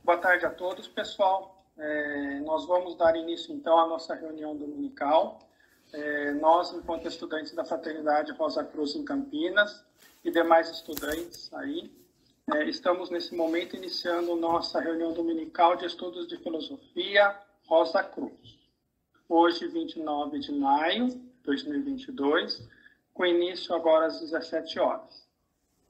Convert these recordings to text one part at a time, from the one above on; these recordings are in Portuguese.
Boa tarde a todos, pessoal. Nós vamos dar início, então, à nossa reunião dominical. Nós, enquanto estudantes da Fraternidade Rosa Cruz em Campinas e demais estudantes aí, estamos nesse momento iniciando nossa reunião dominical de estudos de filosofia Rosa Cruz. Hoje, 29 de maio de 2022, com início agora às 17 horas.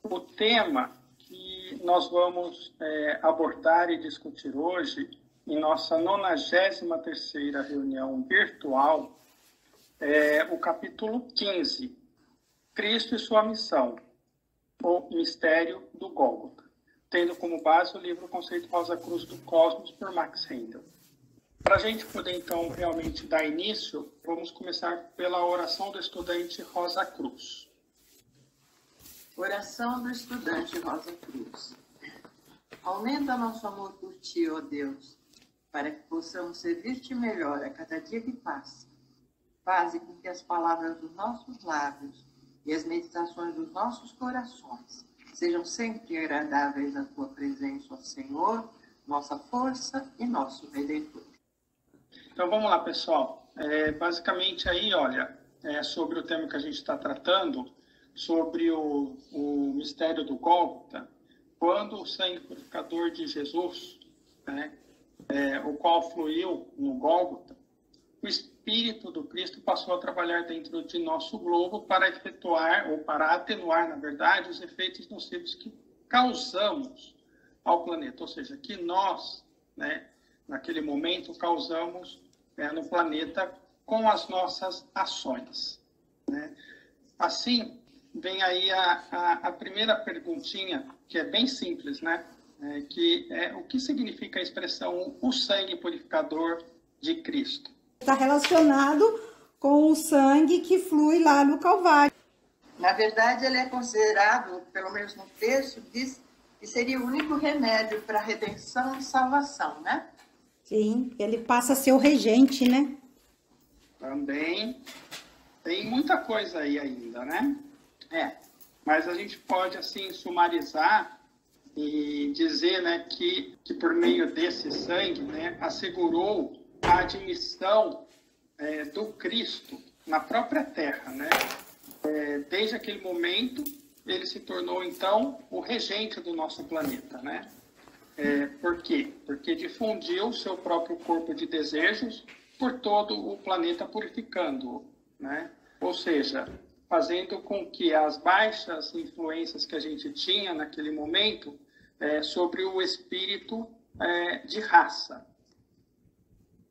O tema que nós vamos abordar e discutir hoje, em nossa 93ª reunião virtual, é o capítulo 15, Cristo e sua missão, o mistério do Gólgota, tendo como base o livro Conceito Rosa Cruz do Cosmos, por Max Rendel. Para a gente poder, então, realmente dar início, vamos começar pela oração do estudante Rosa Cruz. Oração do estudante Rosa Cruz. Aumenta nosso amor por Ti, ó Deus, para que possamos servir-te melhor a cada dia que passa. Faze com que as palavras dos nossos lábios e as meditações dos nossos corações sejam sempre agradáveis à Tua presença, ó Senhor, nossa força e nosso Redentor. Então vamos lá, pessoal. Basicamente aí, olha, sobre o tema que a gente está tratando, sobre o mistério do Gólgota, quando o sangue purificador de Jesus, o qual fluiu no Gólgota, o Espírito do Cristo passou a trabalhar dentro de nosso globo para efetuar, ou para atenuar, na verdade, os efeitos nocivos que causamos ao planeta. Ou seja, que nós, naquele momento, causamos no planeta com as nossas ações. Assim, vem aí a primeira perguntinha, que é bem simples, que é o que significa a expressão o sangue purificador de Cristo? Está relacionado com o sangue que flui lá no Calvário. Na verdade, ele é considerado, pelo menos no texto, diz que seria o único remédio para a redenção e salvação, né? Sim, ele passa a ser o regente, né? Também tem muita coisa aí ainda, né? Mas a gente pode, assim, sumarizar e dizer, que por meio desse sangue, assegurou a admissão do Cristo na própria Terra, desde aquele momento, ele se tornou, então, o regente do nosso planeta, Por quê? Porque difundiu o seu próprio corpo de desejos por todo o planeta, purificando-o, Ou seja, fazendo com que as baixas influências que a gente tinha naquele momento sobre o espírito de raça.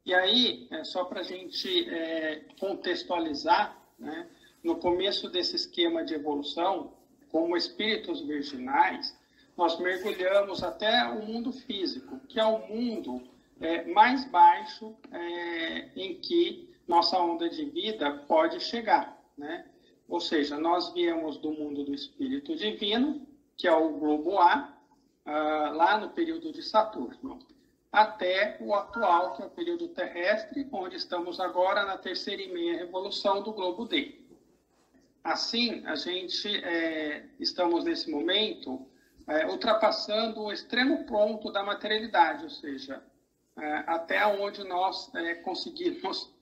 E aí, só para a gente contextualizar, no começo desse esquema de evolução, como espíritos virginais, nós mergulhamos até o mundo físico, que é o mundo mais baixo em que nossa onda de vida pode chegar, Ou seja, nós viemos do mundo do espírito divino, que é o globo A, lá no período de Saturno, até o atual, que é o período terrestre, onde estamos agora na terceira e meia revolução do globo D. Assim, a gente estamos nesse momento ultrapassando o extremo ponto da materialidade, ou seja, até onde nós conseguimos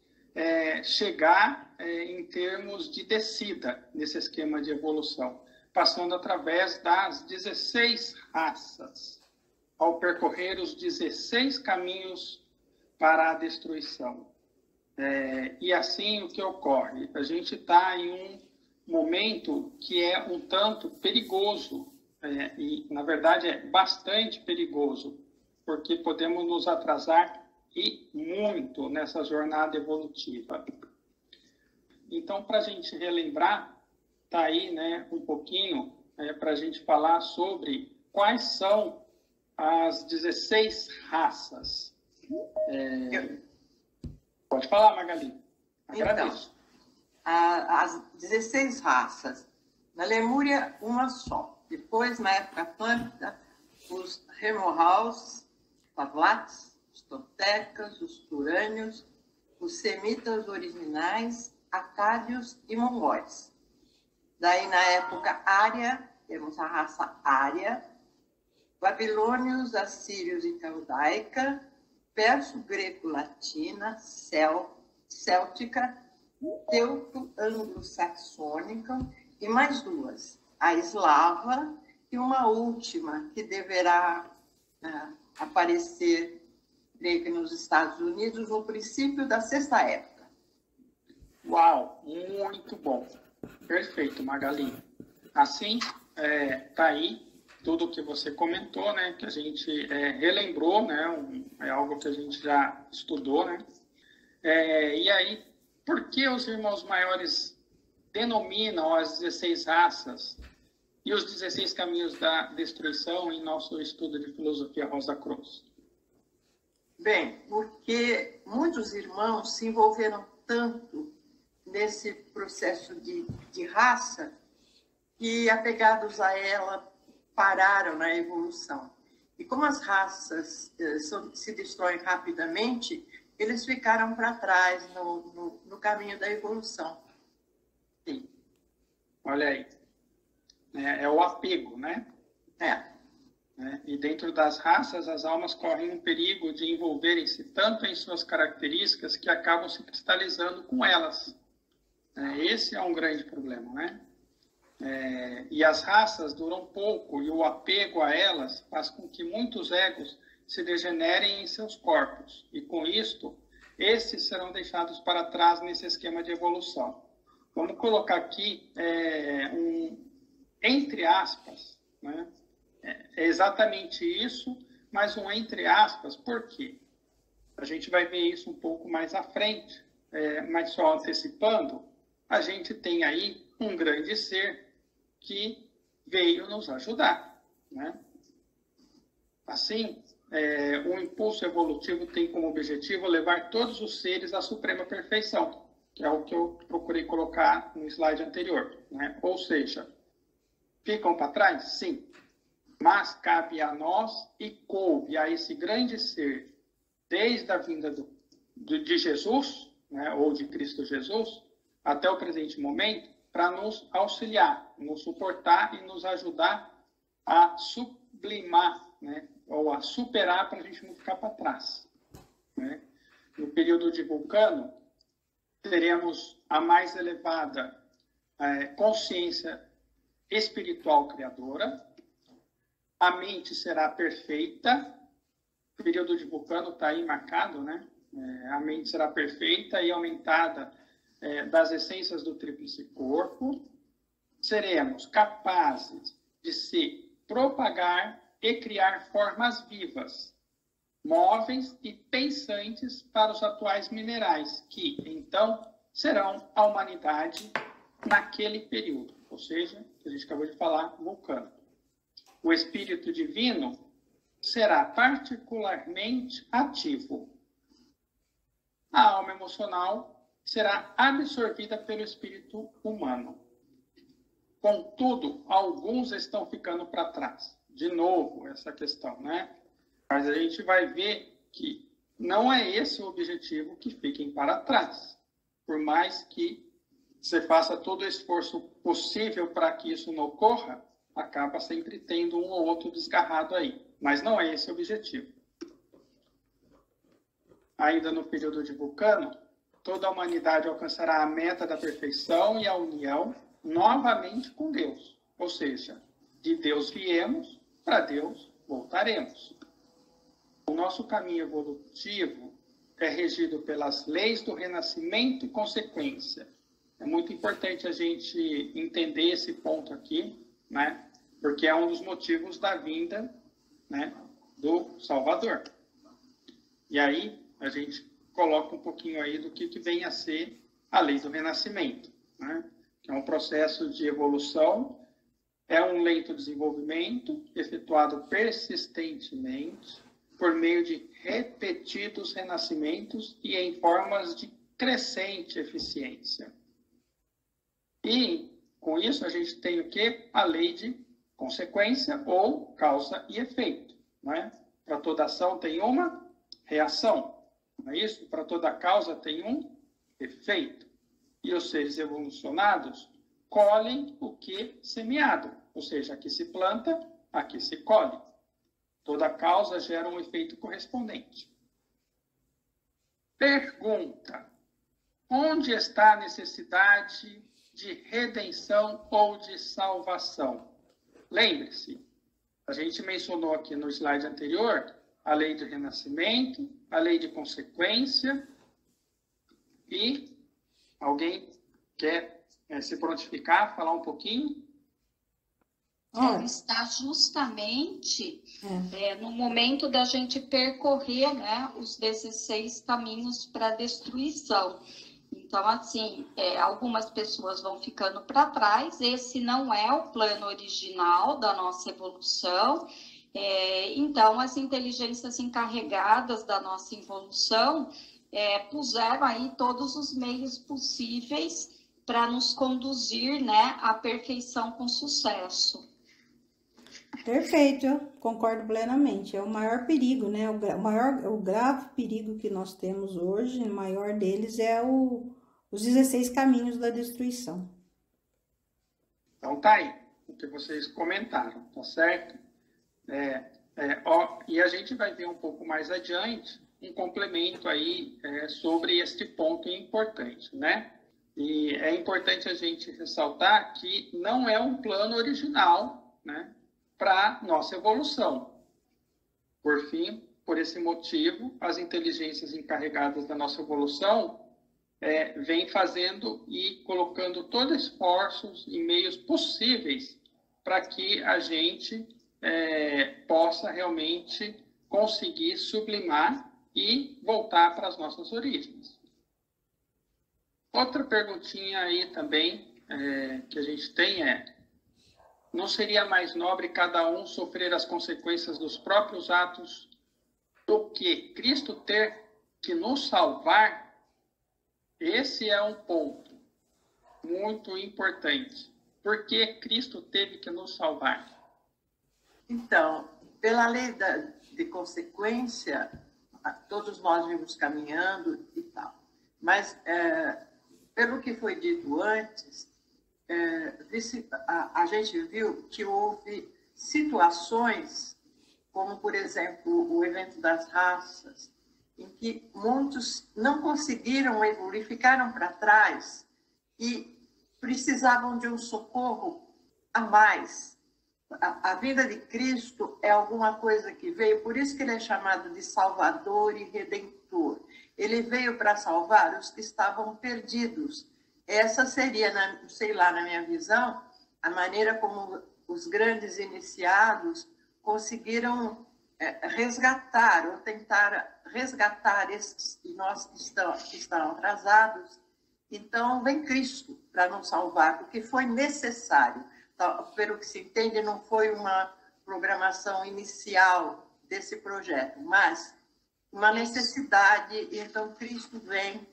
chegar em termos de descida nesse esquema de evolução, passando através das 16 raças, ao percorrer os 16 caminhos para a destruição. E assim o que ocorre? A gente está em um momento que é um tanto perigoso, e na verdade é bastante perigoso, porque podemos nos atrasar e muito nessa jornada evolutiva. Então, para a gente relembrar, está aí um pouquinho para a gente falar sobre quais são as 16 raças. Pode falar, Magali. Agradeço. Então, as 16 raças. Na Lemúria, uma só. Depois, na época atlântica, os Hemorrhaus, Pavlats, os Toltecas, os Turânios, os Semitas originais, Acádios e Mongóis. Daí, na época ária, temos a raça ária, babilônios, assírios e caldaica, perso-greco-latina, céltica, teuto-anglo-saxônica e mais duas, a eslava e uma última que deverá aparecer, creio que nos Estados Unidos, no princípio da sexta época. Uau, muito bom. Perfeito, Magali. Assim, tá aí tudo o que você comentou, né? Que a gente relembrou, né? É algo que a gente já estudou, né? E aí, por que os irmãos maiores denominam as 16 raças e os 16 caminhos da destruição em nosso estudo de filosofia Rosa Cruz? Bem, porque muitos irmãos se envolveram tanto nesse processo de raça que, apegados a ela, pararam na evolução. E como as raças se destroem rapidamente, eles ficaram para trás no caminho da evolução. Sim. Olha aí. É o apego, né? E dentro das raças, as almas correm um perigo de envolverem-se tanto em suas características que acabam se cristalizando com elas. Esse é um grande problema, né? E as raças duram pouco e o apego a elas faz com que muitos egos se degenerem em seus corpos. E com isto, esses serão deixados para trás nesse esquema de evolução. Vamos colocar aqui entre aspas, né? É exatamente isso, mas um entre aspas, por quê? A gente vai ver isso um pouco mais à frente, mas só antecipando, a gente tem aí um grande ser que veio nos ajudar, né? Assim, o impulso evolutivo tem como objetivo levar todos os seres à suprema perfeição, que é o que eu procurei colocar no slide anterior, né? Ou seja, ficam para trás? Sim. Mas cabe a nós e coube a esse grande ser, desde a vinda de Jesus, né, ou de Cristo Jesus, até o presente momento, para nos auxiliar, nos suportar e nos ajudar a sublimar, né, ou a superar para a gente não ficar para trás, né? No período de Vulcano, teremos a mais elevada consciência espiritual criadora, a mente será perfeita, o período de Vulcano está aí marcado, né? A mente será perfeita e aumentada das essências do tríplice corpo. Seremos capazes de se propagar e criar formas vivas, móveis e pensantes para os atuais minerais, que, então, serão a humanidade naquele período, ou seja, que a gente acabou de falar, Vulcano. O Espírito Divino será particularmente ativo. A alma emocional será absorvida pelo espírito humano. Contudo, alguns estão ficando para trás. De novo, essa questão, né? Mas a gente vai ver que não é esse o objetivo, que fiquem para trás. Por mais que você faça todo o esforço possível para que isso não ocorra, acaba sempre tendo um ou outro desgarrado aí. Mas não é esse o objetivo. Ainda no período de Vulcano, toda a humanidade alcançará a meta da perfeição e a união novamente com Deus. Ou seja, de Deus viemos, para Deus voltaremos. O nosso caminho evolutivo é regido pelas leis do renascimento e consequência. É muito importante a gente entender esse ponto aqui, né? Porque é um dos motivos da vinda, né, do Salvador. E aí a gente coloca um pouquinho aí do que vem a ser a lei do renascimento, né? Que é um processo de evolução, é um lento desenvolvimento efetuado persistentemente por meio de repetidos renascimentos e em formas de crescente eficiência. E com isso a gente tem o quê? A lei de consequência ou causa e efeito, não é? Para toda ação tem uma reação, não é isso? Para toda causa tem um efeito. E os seres evolucionados colhem o que semeado, ou seja, aqui se planta, aqui se colhe. Toda causa gera um efeito correspondente. Pergunta: onde está a necessidade de redenção ou de salvação? Lembre-se, a gente mencionou aqui no slide anterior a lei de renascimento, a lei de consequência, e alguém quer se prontificar, falar um pouquinho? Está justamente no momento da gente percorrer, né, os 16 caminhos para a destruição. Então, assim, algumas pessoas vão ficando para trás. Esse não é o plano original da nossa evolução. Então, as inteligências encarregadas da nossa evolução puseram aí todos os meios possíveis para nos conduzir, né, à perfeição com sucesso. Perfeito, eu concordo plenamente. É o maior perigo, né? O grave perigo que nós temos hoje, o maior deles é os 16 caminhos da destruição. Então tá aí, o que vocês comentaram, tá certo? E a gente vai ver um pouco mais adiante um complemento aí sobre este ponto importante, né? E é importante a gente ressaltar que não é um plano original, né, para nossa evolução. Por fim, por esse motivo, as inteligências encarregadas da nossa evolução vêm fazendo e colocando todos esforços e meios possíveis para que a gente possa realmente conseguir sublimar e voltar para as nossas origens. Outra perguntinha aí também que a gente tem não seria mais nobre cada um sofrer as consequências dos próprios atos do que Cristo ter que nos salvar? Esse é um ponto muito importante. Por que Cristo teve que nos salvar? Então, pela lei de consequência, todos nós vimos caminhando e tal. Mas, pelo que foi dito antes, a gente viu que houve situações, como, por exemplo, o evento das raças, em que muitos não conseguiram evoluir, ficaram para trás e precisavam de um socorro a mais. A vinda de Cristo é alguma coisa que veio, por isso que ele é chamado de Salvador e Redentor. Ele veio para salvar os que estavam perdidos. Essa seria, sei lá, na minha visão, a maneira como os grandes iniciados conseguiram resgatar, ou tentar resgatar esses de nós que estão atrasados. Então, vem Cristo para nos salvar, porque foi necessário. Pelo que se entende, não foi uma programação inicial desse projeto, mas uma necessidade. Então, Cristo vem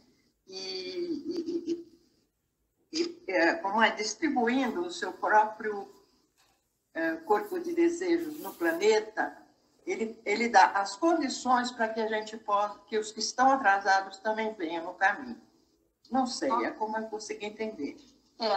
distribuindo o seu próprio corpo de desejos no planeta. Ele dá as condições para que a gente possa, que os que estão atrasados também venham no caminho. Não sei, é como eu consegui entender.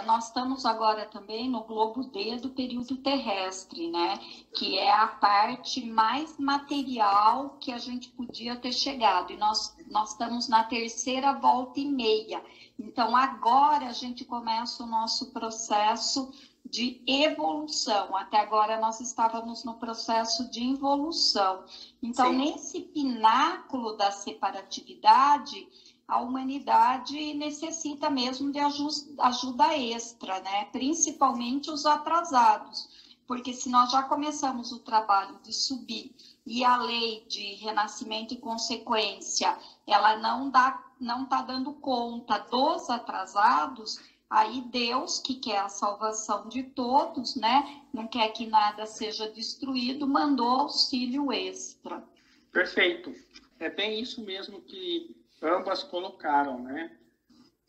Nós estamos agora também no globo D do período terrestre, né? Que é a parte mais material que a gente podia ter chegado. E nós estamos na 3ª volta e meia. Então, agora a gente começa o nosso processo de evolução. Até agora nós estávamos no processo de involução. Então, nesse pináculo da separatividade, a humanidade necessita mesmo de ajuda extra, né? Principalmente os atrasados, porque se nós já começamos o trabalho de subir e a lei de renascimento e consequência, ela não está dando conta dos atrasados, aí Deus, que quer a salvação de todos, né? Não quer que nada seja destruído, mandou auxílio extra. Perfeito. É bem isso mesmo que ambas colocaram, né?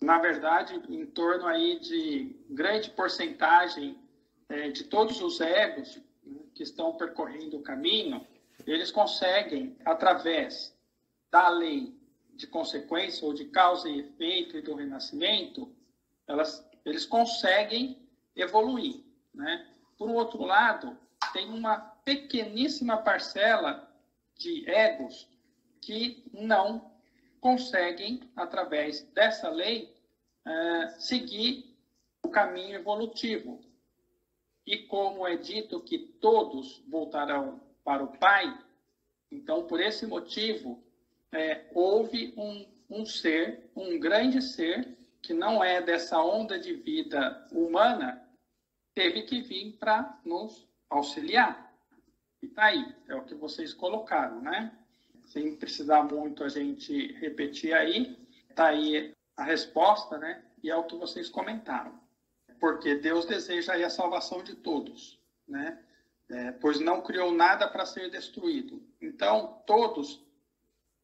Na verdade, em torno aí de grande porcentagem de todos os egos que estão percorrendo o caminho, eles conseguem, através da lei de consequência ou de causa e efeito e do renascimento, eles conseguem evoluir, né? Por outro lado, tem uma pequeníssima parcela de egos que não conseguem, através dessa lei, seguir o caminho evolutivo. E como é dito que todos voltarão para o Pai, então, por esse motivo, houve um ser, um grande ser, que não é dessa onda de vida humana, teve que vir para nos auxiliar. E tá aí, é o que vocês colocaram, né? Sem precisar muito a gente repetir aí, tá aí a resposta, né? E é o que vocês comentaram. Porque Deus deseja aí a salvação de todos, né? Pois não criou nada para ser destruído. Então, todos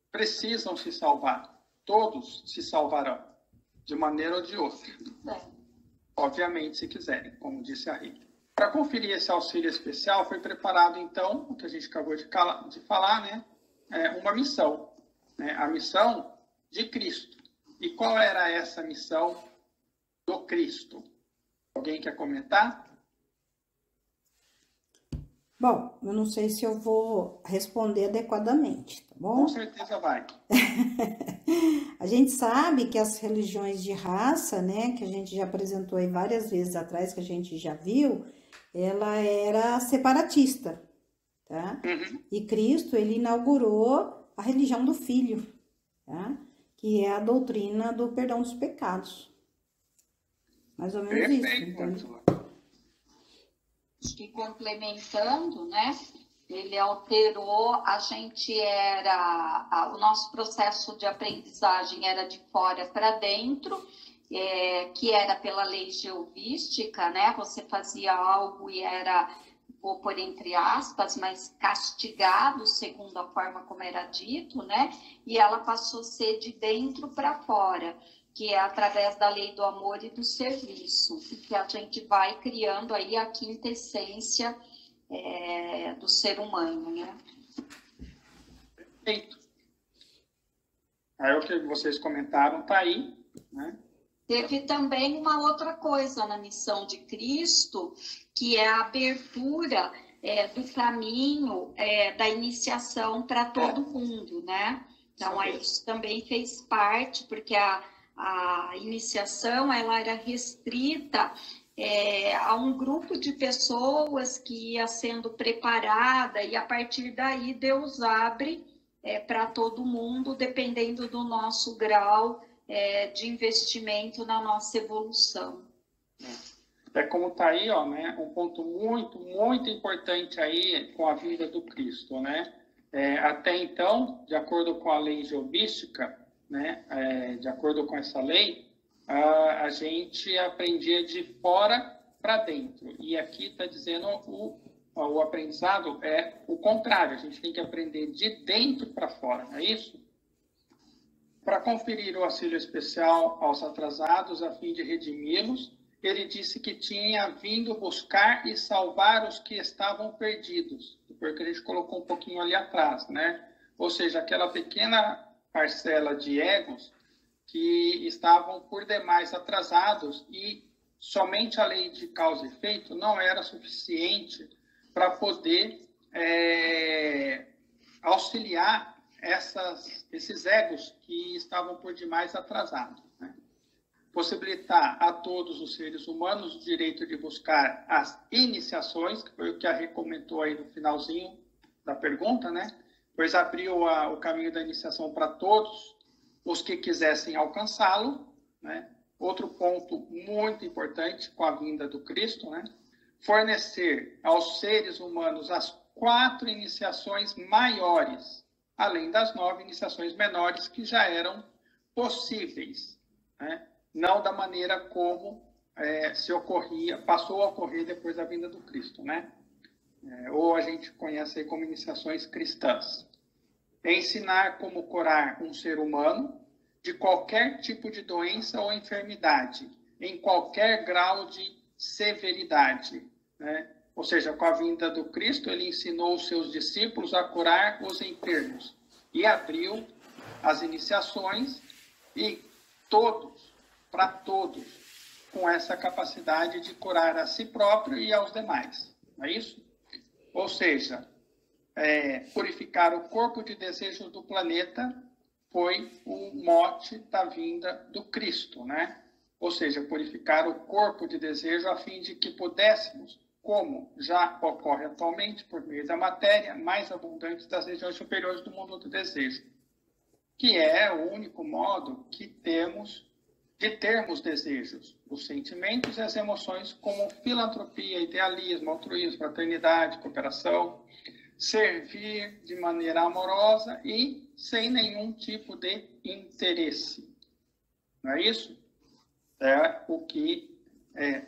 precisam se salvar. Todos se salvarão, de maneira ou de outra. Obviamente, se quiserem, como disse a Rita. Para conferir esse auxílio especial, foi preparado, então, o que a gente acabou de falar, né? Uma missão, né? A missão de Cristo. E qual era essa missão do Cristo? Alguém quer comentar? Bom, eu não sei se eu vou responder adequadamente, tá bom? Com certeza vai. A gente sabe que as religiões de raça, né, que a gente já apresentou aí várias vezes atrás, que a gente já viu, ela era separatista, tá? Uhum. E Cristo, ele inaugurou a religião do Filho, tá? Que é a doutrina do perdão dos pecados. Mais ou menos isso. Perfeito, Então, Angela. Acho que complementando, né? Ele alterou, a gente o nosso processo de aprendizagem era de fora para dentro, que era pela lei geovística, né? Você fazia algo e era, vou pôr entre aspas, mas castigado, segundo a forma como era dito, né? E ela passou a ser de dentro para fora, que é através da lei do amor e do serviço, e que a gente vai criando aí a quinta essência do ser humano, né? Perfeito. Aí o que vocês comentaram está aí, né? Teve também uma outra coisa na missão de Cristo, que é a abertura do caminho da iniciação para todo mundo, né? Então, isso também fez parte, porque a iniciação ela era restrita a um grupo de pessoas que ia sendo preparada, e a partir daí Deus abre para todo mundo, dependendo do nosso grau de investimento na nossa evolução. Como está aí, ó, né, um ponto muito, muito importante aí com a vinda do Cristo, né? Até então, de acordo com a lei geobística, né, de acordo com essa lei, a gente aprendia de fora para dentro. E aqui está dizendo o aprendizado é o contrário. A gente tem que aprender de dentro para fora, não é isso? Para conferir o auxílio especial aos atrasados, a fim de redimi-los, ele disse que tinha vindo buscar e salvar os que estavam perdidos. Porque a gente colocou um pouquinho ali atrás, né? Ou seja, aquela pequena parcela de egos que estavam por demais atrasados, e somente a lei de causa e efeito não era suficiente para poder auxiliar esses egos que estavam por demais atrasados, né? Possibilitar a todos os seres humanos o direito de buscar as iniciações, que foi o que a Rê comentou aí no finalzinho da pergunta, né? Pois abriu o caminho da iniciação para todos os que quisessem alcançá-lo, né? Outro ponto muito importante com a vinda do Cristo, né? Fornecer aos seres humanos as 4 iniciações maiores, além das 9 iniciações menores que já eram possíveis, né? Não da maneira como passou a ocorrer depois da vinda do Cristo, né? Ou a gente conhece aí como iniciações cristãs. Ensinar como curar um ser humano de qualquer tipo de doença ou enfermidade, em qualquer grau de severidade, né? Ou seja, com a vinda do Cristo, ele ensinou os seus discípulos a curar os enfermos e abriu as iniciações, e para todos, com essa capacidade de curar a si próprio e aos demais. Não é isso? Ou seja, purificar o corpo de desejo do planeta foi o mote da vinda do Cristo, né? Ou seja, purificar o corpo de desejo a fim de que pudéssemos, como já ocorre atualmente, por meio da matéria mais abundante das regiões superiores do mundo do desejo, que é o único modo que temos de termos desejos, os sentimentos e as emoções, como filantropia, idealismo, altruísmo, fraternidade, cooperação, servir de maneira amorosa e sem nenhum tipo de interesse. Não é isso? É o que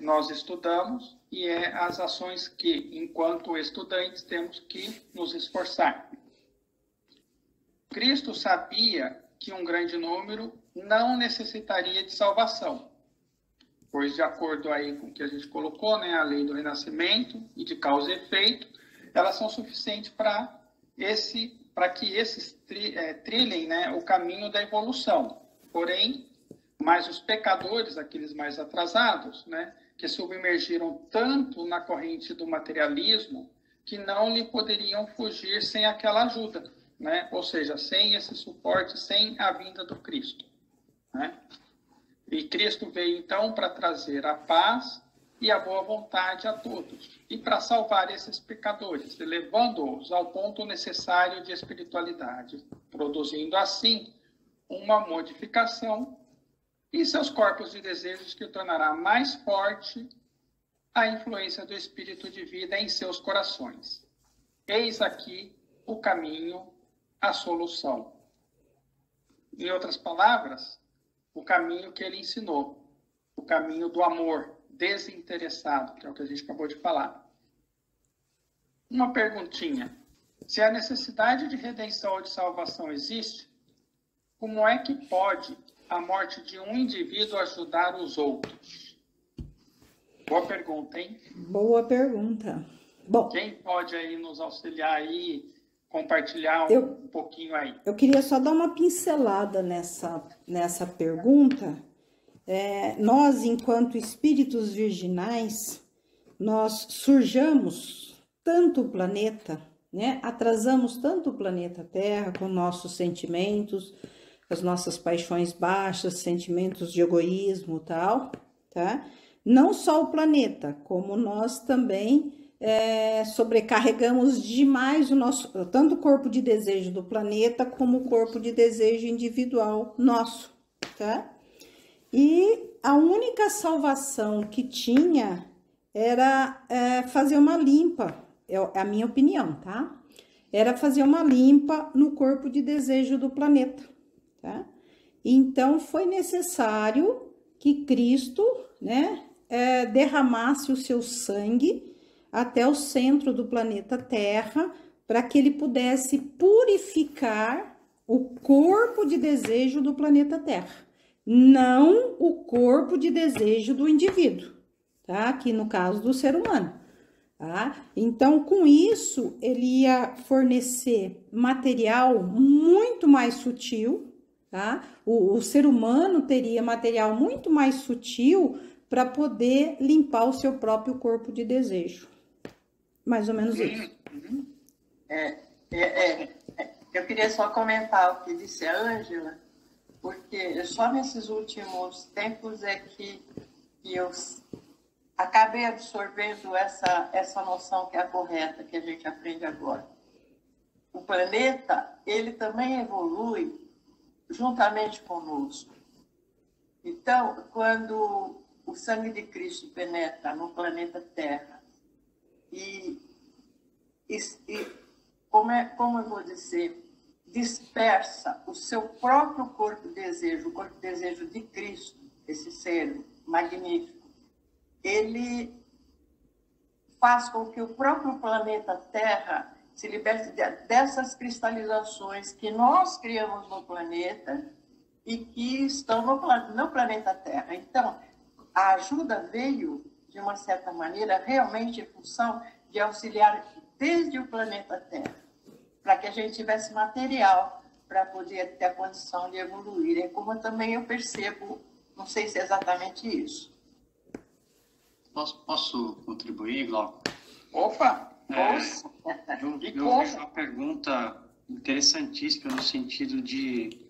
nós estudamos e é as ações que, enquanto estudantes, temos que nos esforçar. Cristo sabia que um grande número não necessitaria de salvação, pois, de acordo aí com o que a gente colocou, né, a lei do renascimento e de causa e efeito, elas são suficientes para que esses trilhem, né, o caminho da evolução. Porém, mas os pecadores, aqueles mais atrasados, né, que submergiram tanto na corrente do materialismo, que não lhe poderiam fugir sem aquela ajuda, né? Ou seja, sem esse suporte, sem a vinda do Cristo, né? E Cristo veio, então, para trazer a paz e a boa vontade a todos, e para salvar esses pecadores, elevando-os ao ponto necessário de espiritualidade, produzindo, assim, uma modificação em seus corpos de desejos que tornará mais forte a influência do Espírito de vida em seus corações. Eis aqui o caminho, a solução. Em outras palavras, o caminho que ele ensinou, o caminho do amor desinteressado, que é o que a gente acabou de falar. Uma perguntinha. Se a necessidade de redenção ou de salvação existe, como é que pode a morte de um indivíduo ajudar os outros? Boa pergunta, hein? Boa pergunta. Bom, quem pode aí nos auxiliar aí, compartilhar um pouquinho aí? Eu queria só dar uma pincelada nessa pergunta. Nós, enquanto espíritos virginais, nós surjamos tanto o planeta, né? Atrasamos tanto o planeta Terra com nossos sentimentos, as nossas paixões baixas, sentimentos de egoísmo e tal, tá? Não só o planeta, como nós também sobrecarregamos demais tanto o corpo de desejo do planeta, como o corpo de desejo individual nosso, tá? E a única salvação que tinha era fazer uma limpa, é a minha opinião, tá? Era fazer uma limpa no corpo de desejo do planeta, tá? Então, foi necessário que Cristo, né, derramasse o seu sangue até o centro do planeta Terra, para que ele pudesse purificar o corpo de desejo do planeta Terra, não o corpo de desejo do indivíduo, tá? Aqui no caso do ser humano, tá? Então, com isso, ele ia fornecer material muito mais sutil, tá? O ser humano teria material muito mais sutil para poder limpar o seu próprio corpo de desejo. Mais ou menos isso. Eu queria só comentar o que disse a Ângela, porque só nesses últimos tempos é que eu acabei absorvendo essa noção que é a correta, que a gente aprende agora. O planeta, ele também evolui juntamente conosco. Então, quando o sangue de Cristo penetra no planeta Terra e como eu vou dizer, dispersa o seu próprio corpo de desejo, o corpo de desejo de Cristo, esse ser magnífico, ele faz com que o próprio planeta Terra se liberte dessas cristalizações que nós criamos no planeta e que estão no planeta Terra. Então, a ajuda veio, de uma certa maneira, realmente em função de auxiliar desde o planeta Terra, para que a gente tivesse material para poder ter a condição de evoluir. É como também eu percebo, não sei se é exatamente isso. Posso contribuir, Glauco? Opa! Ouça. Eu vejo uma pergunta interessantíssima no sentido de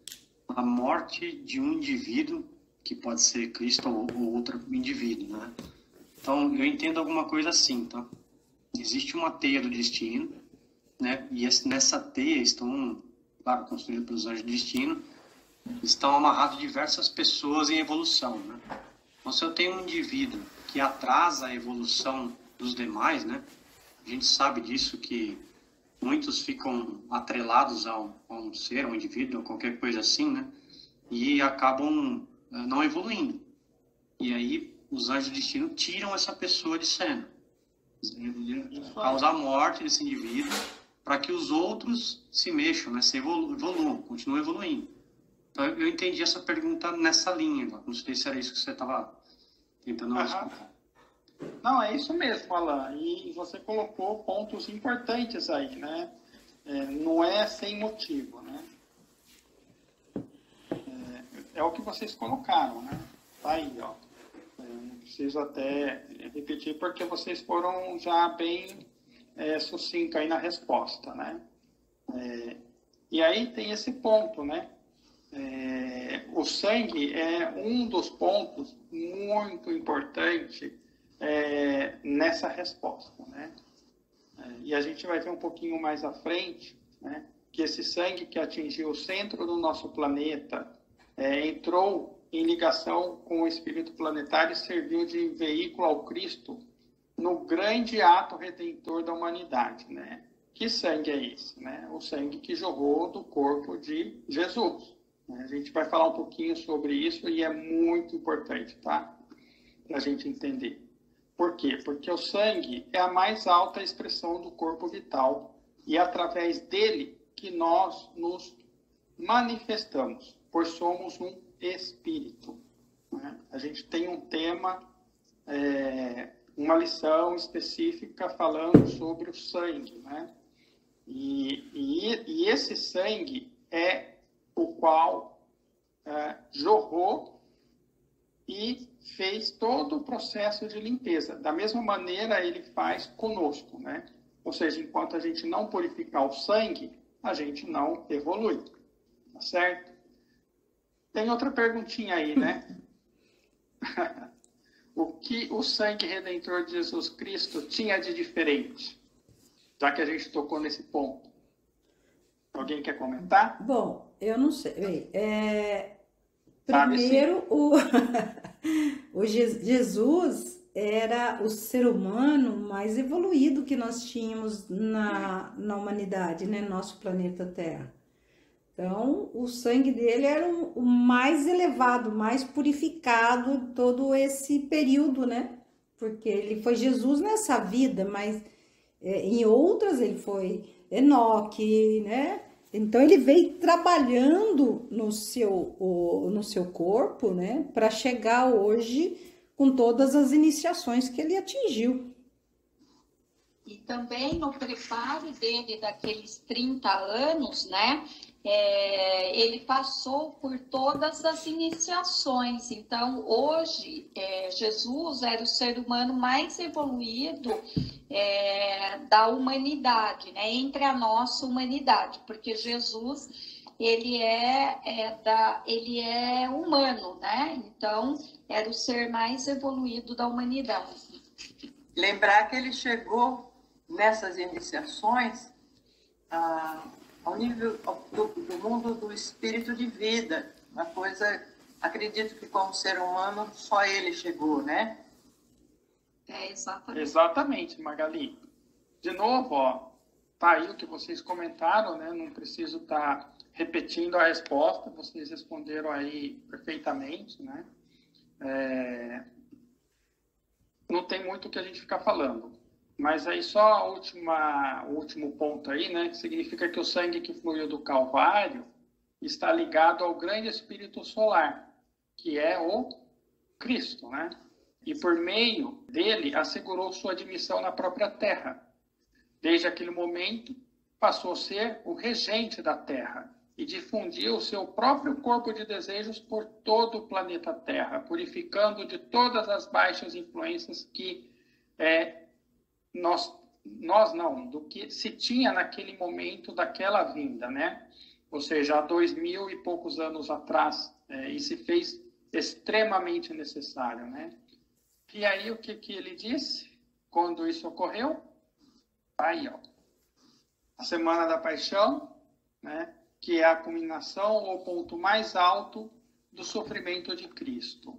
a morte de um indivíduo, que pode ser Cristo ou outro indivíduo, né? Então, eu entendo alguma coisa assim, tá? Existe uma teia do destino, né? E nessa teia estão, claro, construída pelos anjos do destino, estão amarradas diversas pessoas em evolução, né? Então, se eu tenho um indivíduo que atrasa a evolução dos demais, né? A gente sabe disso, que muitos ficam atrelados a um ser, a um indivíduo, ou qualquer coisa assim, né? E acabam não evoluindo. E aí, os anjos do destino tiram essa pessoa de cena. Causa a morte desse indivíduo para que os outros se mexam, né? Se evoluam, continuem evoluindo. Então, eu entendi essa pergunta nessa linha. Não sei se era isso que você estava tentando responder. Não, é isso mesmo, Alan. E você colocou pontos importantes aí, né? Não é sem motivo, né? É o que vocês colocaram, né? Tá aí, ó. Não preciso até repetir, porque vocês foram já bem sucintos aí na resposta, né? E aí tem esse ponto, né? O sangue é um dos pontos muito importante nessa resposta, né? E a gente vai ver um pouquinho mais à frente, né, que esse sangue que atingiu o centro do nosso planeta entrou em ligação com o espírito planetário e serviu de veículo ao Cristo no grande ato redentor da humanidade, né? Que sangue é esse, né? O sangue que jorrou do corpo de Jesus. Né? A gente vai falar um pouquinho sobre isso e é muito importante, tá? Para a gente entender. Por quê? Porque o sangue é a mais alta expressão do corpo vital e é através dele que nós nos manifestamos, pois somos um espírito. Né? A gente tem um tema, uma lição específica falando sobre o sangue, né? E esse sangue é o qual jorrou e fez todo o processo de limpeza. Da mesma maneira, ele faz conosco, né? Ou seja, enquanto a gente não purificar o sangue, a gente não evolui. Tá certo? Tem outra perguntinha aí, né? O que o sangue redentor de Jesus Cristo tinha de diferente? Já que a gente tocou nesse ponto. Alguém quer comentar? Bom, eu não sei. Sabe, Primeiro, Jesus era o ser humano mais evoluído que nós tínhamos na humanidade, né? Nosso planeta Terra. Então, o sangue dele era o mais elevado, mais purificado todo esse período, né? Porque ele foi Jesus nessa vida, mas em outras ele foi Enoque, né? Então, ele veio trabalhando no seu corpo, né? Para chegar hoje com todas as iniciações que ele atingiu. E também no preparo dele daqueles 30 anos, né? Ele passou por todas as iniciações. Então, hoje, Jesus era o ser humano mais evoluído da humanidade, né? Entre a nossa humanidade, porque Jesus, ele é humano, né? Então, era o ser mais evoluído da humanidade. Lembrar que ele chegou nessas iniciações ao nível do mundo do espírito de vida. Uma coisa, acredito que como ser humano, só ele chegou, né? Exatamente. Exatamente, Magali. De novo, ó, tá aí o que vocês comentaram, né? Não preciso estar repetindo a resposta, vocês responderam aí perfeitamente, né? Não tem muito o que a gente ficar falando. Mas aí só o último ponto aí, né? Que significa que o sangue que fluiu do Calvário está ligado ao grande espírito solar, que é o Cristo, né? E por meio dele assegurou sua admissão na própria Terra. Desde aquele momento, passou a ser o regente da Terra e difundiu o seu próprio corpo de desejos por todo o planeta Terra, purificando de todas as baixas influências que nós não, do que se tinha naquele momento daquela vinda, né? Ou seja, há 2000 e poucos anos atrás, e se fez extremamente necessário, né? E aí, o que ele disse quando isso ocorreu? Aí, ó, a Semana da Paixão, né? Que é a culminação ou ponto mais alto do sofrimento de Cristo.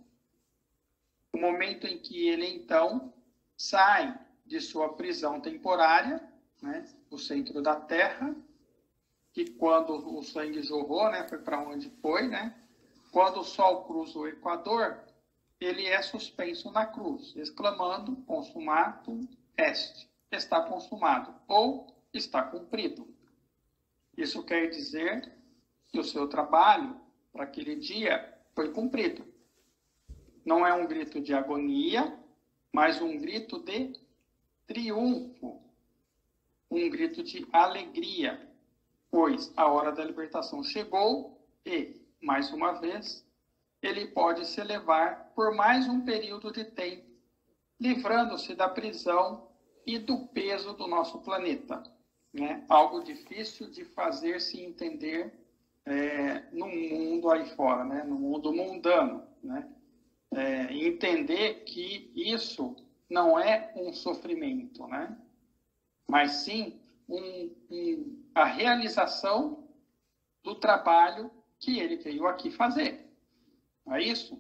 O momento em que ele, então, sai de sua prisão temporária, né? Do centro da Terra, que quando o sangue jorrou, né? Foi para onde foi, né? Quando o Sol cruza o Equador, ele é suspenso na cruz, exclamando, consumatum est, está consumado, ou está cumprido. Isso quer dizer que o seu trabalho para aquele dia foi cumprido. Não é um grito de agonia, mas um grito de triunfo, um grito de alegria, pois a hora da libertação chegou e, mais uma vez, ele pode se elevar por mais um período de tempo, livrando-se da prisão e do peso do nosso planeta, né? Algo difícil de fazer se entender no mundo aí fora, né? No mundo mundano, né? Entender que isso não é um sofrimento, né? Mas sim a realização do trabalho que ele veio aqui fazer. Não é isso?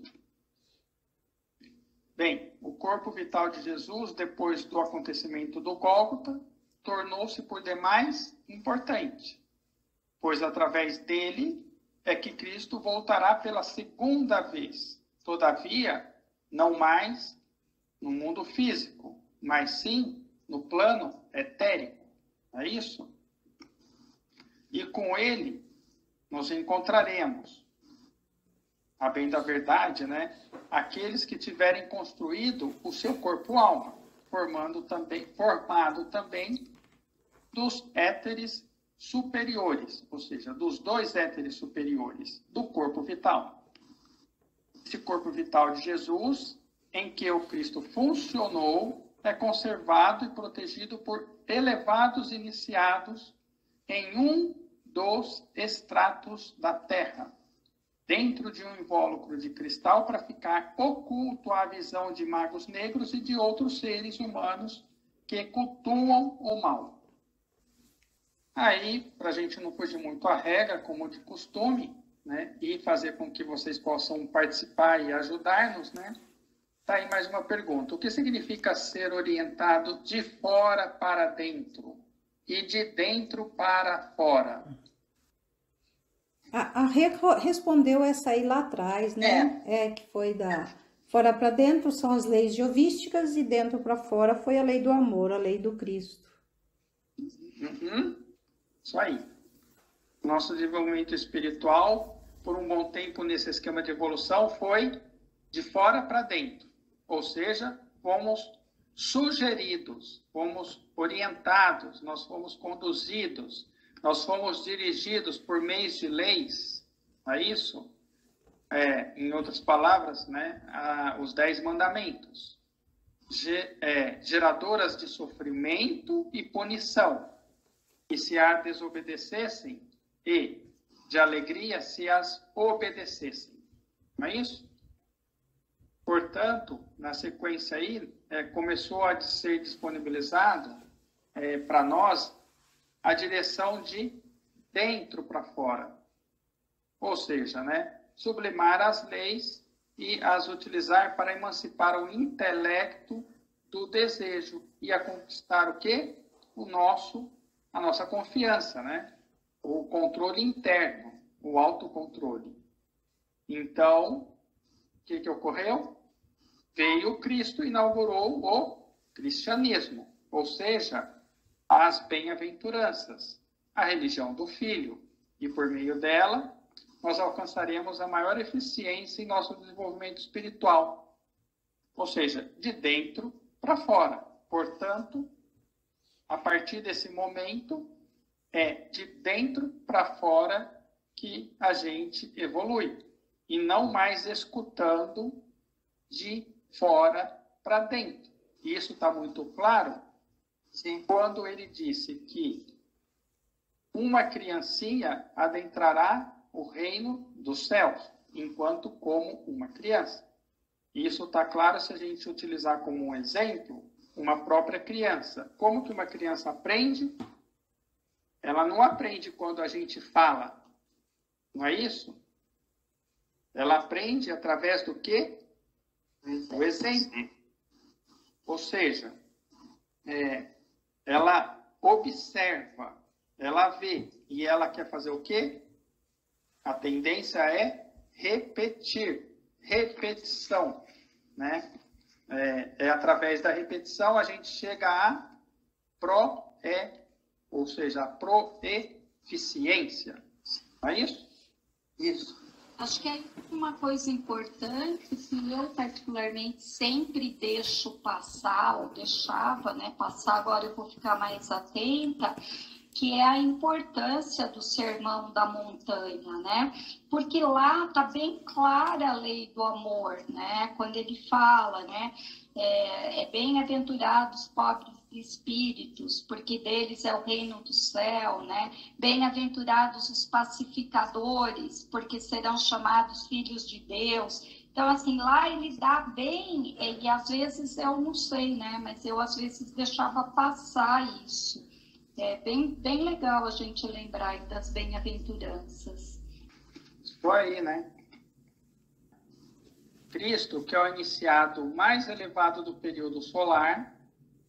Bem, o corpo vital de Jesus, depois do acontecimento do Gólgota, tornou-se por demais importante, pois através dele é que Cristo voltará pela segunda vez. Todavia, não mais no mundo físico, mas sim no plano etérico. Não é isso? E com ele nos encontraremos. A bem da verdade, né? Aqueles que tiverem construído o seu corpo-alma, formado também dos éteres superiores, ou seja, dos dois éteres superiores do corpo vital. Esse corpo vital de Jesus, em que o Cristo funcionou, é conservado e protegido por elevados iniciados em um dos estratos da Terra, dentro de um invólucro de cristal para ficar oculto à visão de magos negros e de outros seres humanos que cultuam o mal. Aí, para a gente não fugir muito à regra, como de costume, né, e fazer com que vocês possam participar e ajudar-nos, né, tá aí mais uma pergunta. O que significa ser orientado de fora para dentro e de dentro para fora? A Rê respondeu essa aí lá atrás, né? Que foi da fora para dentro são as leis jovísticas e dentro para fora foi a lei do amor, a lei do Cristo. Isso aí. Nosso desenvolvimento espiritual, por um bom tempo nesse esquema de evolução, foi de fora para dentro. Ou seja, fomos sugeridos, fomos orientados, nós fomos conduzidos, nós fomos dirigidos por meios de leis, não é isso? Em outras palavras, né, os 10 mandamentos, geradoras de sofrimento e punição, e se as desobedecessem, e de alegria se as obedecessem, não é isso? Portanto, na sequência aí, começou a ser disponibilizado para nós a direção de dentro para fora. Ou seja, né, sublimar as leis e as utilizar para emancipar o intelecto do desejo e a conquistar o quê? A nossa confiança, né? O controle interno, o autocontrole. Então, o que ocorreu? Veio Cristo e inaugurou o cristianismo, ou seja, as bem-aventuranças, a religião do Filho, e por meio dela nós alcançaremos a maior eficiência em nosso desenvolvimento espiritual, ou seja, de dentro para fora. Portanto, a partir desse momento, é de dentro para fora que a gente evolui, e não mais escutando de fora para dentro. E isso está muito claro Sim. quando ele disse que uma criancinha adentrará o reino dos céus, enquanto como uma criança. Isso está claro se a gente utilizar como um exemplo uma própria criança. Como que uma criança aprende? Ela não aprende quando a gente fala, não é isso? Ela aprende através do quê? Do exemplo. Ou seja, ela observa, ela vê, e ela quer fazer o quê? A tendência é repetir, repetição, né? Através da repetição a gente chega a ou seja, a proeficiência. Não é isso? Isso. Acho que é uma coisa importante que eu particularmente sempre deixo passar, ou deixava, né, passar, agora eu vou ficar mais atenta, que é a importância do Sermão da Montanha, né? Porque lá está bem clara a lei do amor, né? Quando ele fala, né? Bem-aventurados pobres de espíritos, porque deles é o reino do céu, né? Bem-aventurados os pacificadores, porque serão chamados filhos de Deus. Então, assim, lá ele dá bem, e às vezes eu não sei, né? Mas eu às vezes deixava passar isso. É bem legal a gente lembrar das bem-aventuranças. Isso aí, né? Cristo, que é o iniciado mais elevado do período solar,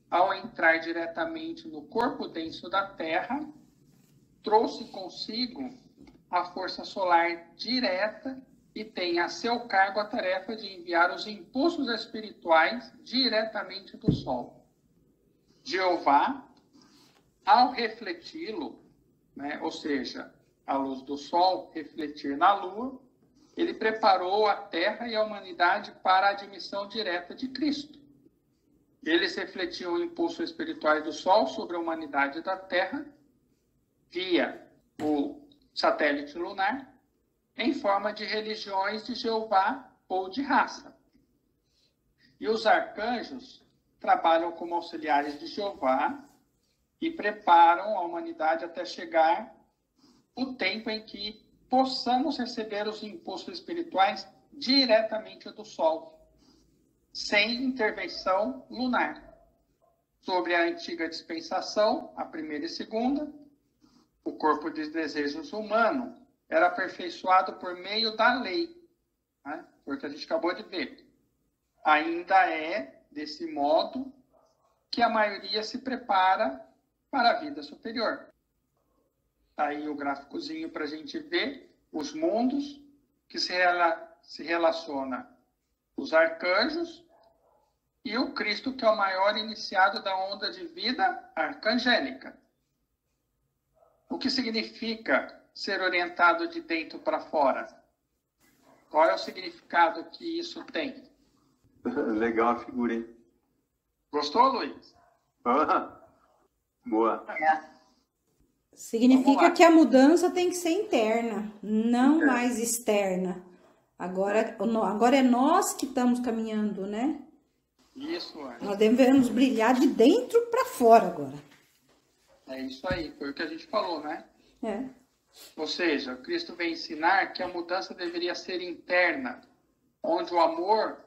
ao entrar diretamente no corpo denso da Terra, trouxe consigo a força solar direta e tem a seu cargo a tarefa de enviar os impulsos espirituais diretamente do Sol. Jeová, ao refleti-lo, né, ou seja, a luz do Sol refletir na Lua, ele preparou a Terra e a humanidade para a admissão direta de Cristo. Eles refletiam o impulso espiritual do Sol sobre a humanidade da Terra via o satélite lunar em forma de religiões de Jeová ou de raça. E os arcanjos trabalham como auxiliares de Jeová e preparam a humanidade até chegar o tempo em que possamos receber os impulsos espirituais diretamente do Sol, sem intervenção lunar. Sobre a antiga dispensação, a primeira e segunda, o corpo de desejos humano era aperfeiçoado por meio da lei, né? Foi o que a gente acabou de ver. Ainda é desse modo que a maioria se prepara para a vida superior. Está aí o gráficozinho para a gente ver os mundos que se relaciona os arcanjos e o Cristo, que é o maior iniciado da onda de vida arcangélica. O que significa ser orientado de dentro para fora? Qual é o significado que isso tem? Legal a figura, hein? Gostou, Luiz? Boa. Significa que a mudança tem que ser interna, não mais externa. Agora é nós que estamos caminhando, né? Isso, é. Nós devemos brilhar de dentro para fora agora. É isso aí, foi o que a gente falou, né? É. Ou seja, Cristo vem ensinar que a mudança deveria ser interna, onde o amor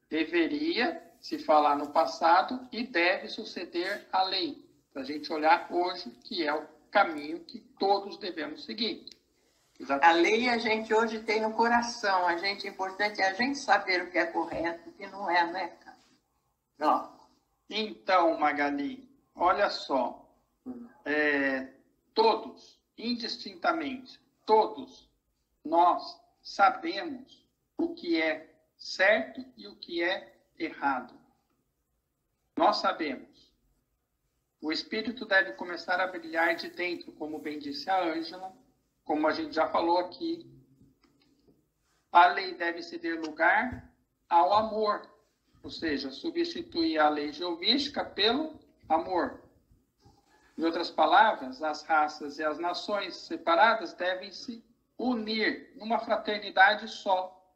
deveria se falar no passado e deve suceder à lei. Para a gente olhar hoje, que é o caminho que todos devemos seguir. A lei a gente hoje tem no coração. Importante é a gente saber o que é correto e o que não é, né, cara? Ó. Então, Magali, olha só. Todos, indistintamente, todos nós sabemos o que é certo e o que é errado. Nós sabemos. O espírito deve começar a brilhar de dentro, como bem disse a Ângela, como a gente já falou aqui. A lei deve ceder lugar ao amor, ou seja, substituir a lei geovística pelo amor. Em outras palavras, as raças e as nações separadas devem se unir numa fraternidade só,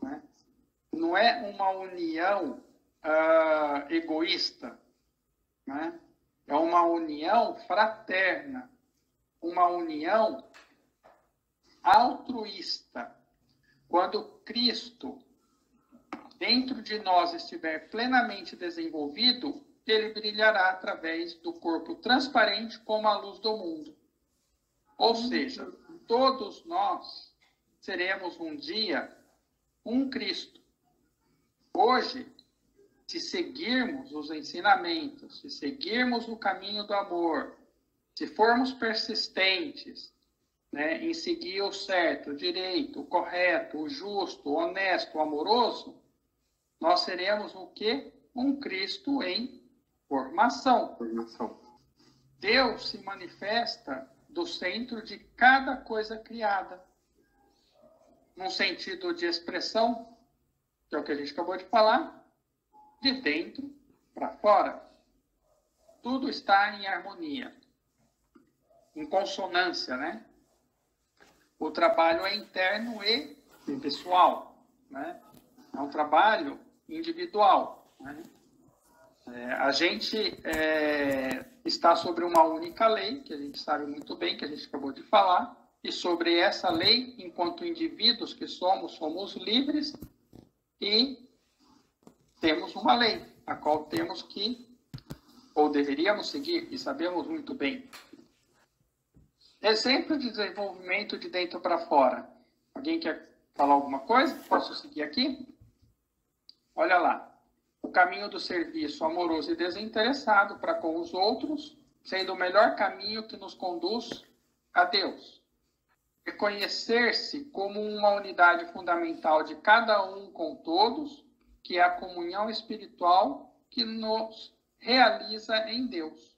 né? Não é uma união egoísta, né? É uma união fraterna, uma união altruísta. Quando Cristo dentro de nós estiver plenamente desenvolvido, ele brilhará através do corpo transparente como a luz do mundo. Ou seja, todos nós seremos um dia um Cristo. Hoje, se seguirmos os ensinamentos, se seguirmos o caminho do amor, se formos persistentes, né, em seguir o certo, o direito, o correto, o justo, o honesto, o amoroso, nós seremos o quê? Um Cristo em formação. Deus se manifesta do centro de cada coisa criada, num sentido de expressão, que é o que a gente acabou de falar, de dentro para fora. Tudo está em harmonia, em consonância, né? O trabalho é interno e pessoal, né? É um trabalho individual, né? A gente está sobre uma única lei, que a gente sabe muito bem, que a gente acabou de falar, e sobre essa lei, enquanto indivíduos que somos livres e temos uma lei, a qual temos que, ou deveríamos seguir, e sabemos muito bem. Exemplo de desenvolvimento de dentro para fora. Alguém quer falar alguma coisa? Posso seguir aqui? Olha lá. O caminho do serviço amoroso e desinteressado para com os outros, sendo o melhor caminho que nos conduz a Deus. Reconhecer-se como uma unidade fundamental de cada um com todos, que é a comunhão espiritual que nos realiza em Deus.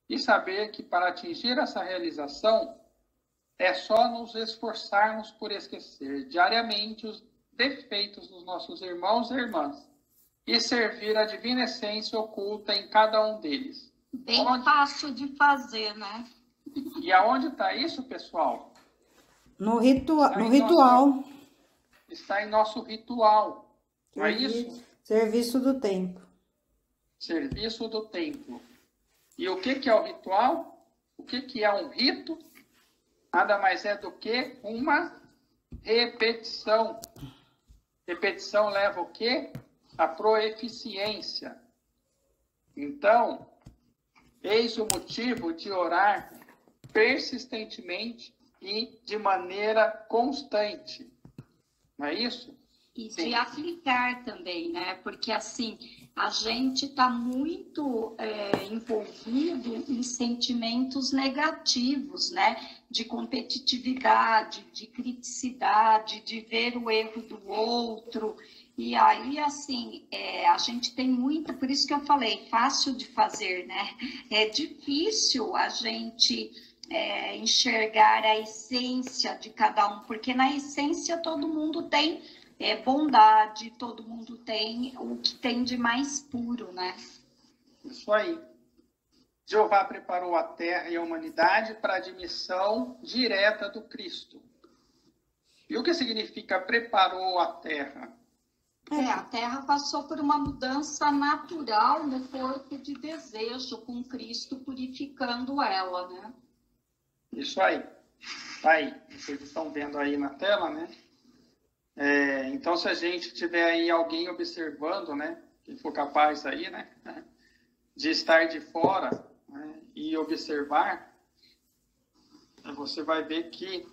E saber que para atingir essa realização, é só nos esforçarmos por esquecer diariamente os defeitos dos nossos irmãos e irmãs e servir a divina essência oculta em cada um deles. Bem fácil de fazer, né? E aonde está isso, pessoal? No ritual. Está em nosso ritual. Não é isso? Serviço do templo. Serviço do templo. E o que é o ritual? O que é um rito? Nada mais é do que uma repetição. Repetição leva o quê? A proeficiência. Então, eis o motivo de orar persistentemente e de maneira constante. Não é isso? E de aplicar também, né? Porque, assim, a gente está muito envolvido em sentimentos negativos, né? De competitividade, de criticidade, de ver o erro do outro. E aí, assim, a gente tem muito... Por isso que eu falei, fácil de fazer, né? É difícil a gente... enxergar a essência de cada um, porque na essência todo mundo tem bondade, todo mundo tem o que tem de mais puro, né? Isso aí. Jeová preparou a terra e a humanidade para a admissão direta do Cristo. E o que significa preparou a terra? A terra passou por uma mudança natural no corpo de desejo, com Cristo purificando ela, né? Isso aí. Tá aí. Vocês estão vendo aí na tela, né? Então, se a gente tiver aí alguém observando, né? Quem for capaz aí, né? De estar de fora, né, e observar, você vai ver que,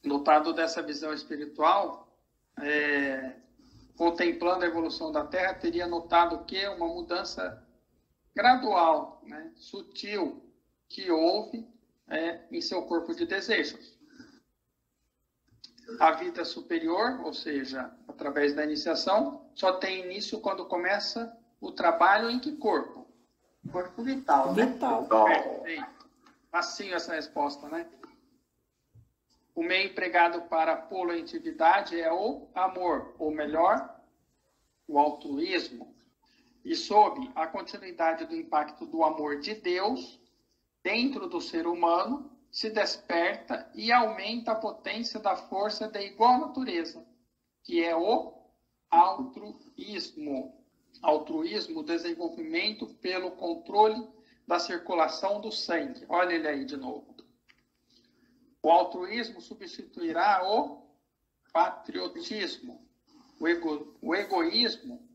dotado dessa visão espiritual, contemplando a evolução da Terra, teria notado o quê? Uma mudança gradual, né? Sutil, que houve em seu corpo de desejos. A vida superior, ou seja, através da iniciação, só tem início quando começa o trabalho em que corpo? Corpo vital, né? Vital. Perfeito. Facinho essa resposta, né? O meio empregado para pô-lo em atividade é o amor, ou melhor, o altruísmo. E sob a continuidade do impacto do amor de Deus, dentro do ser humano, se desperta e aumenta a potência da força da igual natureza, que é o altruísmo. altruísmo, o desenvolvimento pelo controle da circulação do sangue. Olha ele aí de novo. O altruísmo substituirá o patriotismo. O egoísmo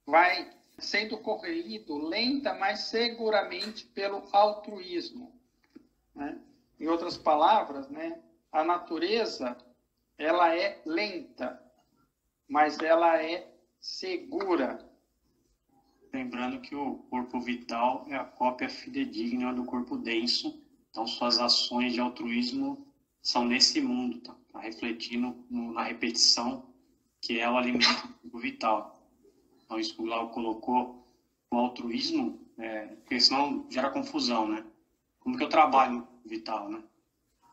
vai sendo corrigido lenta, mas seguramente pelo altruísmo. Né? Em outras palavras, né, a natureza ela é lenta, mas ela é segura. Lembrando que o corpo vital é a cópia fidedigna do corpo denso, então suas ações de altruísmo são nesse mundo, tá refletindo na repetição, que é o alimento do corpo vital. Então, isso que o Glauco colocou, o altruísmo, porque senão gera confusão, né? Como que eu trabalho no corpo vital, né?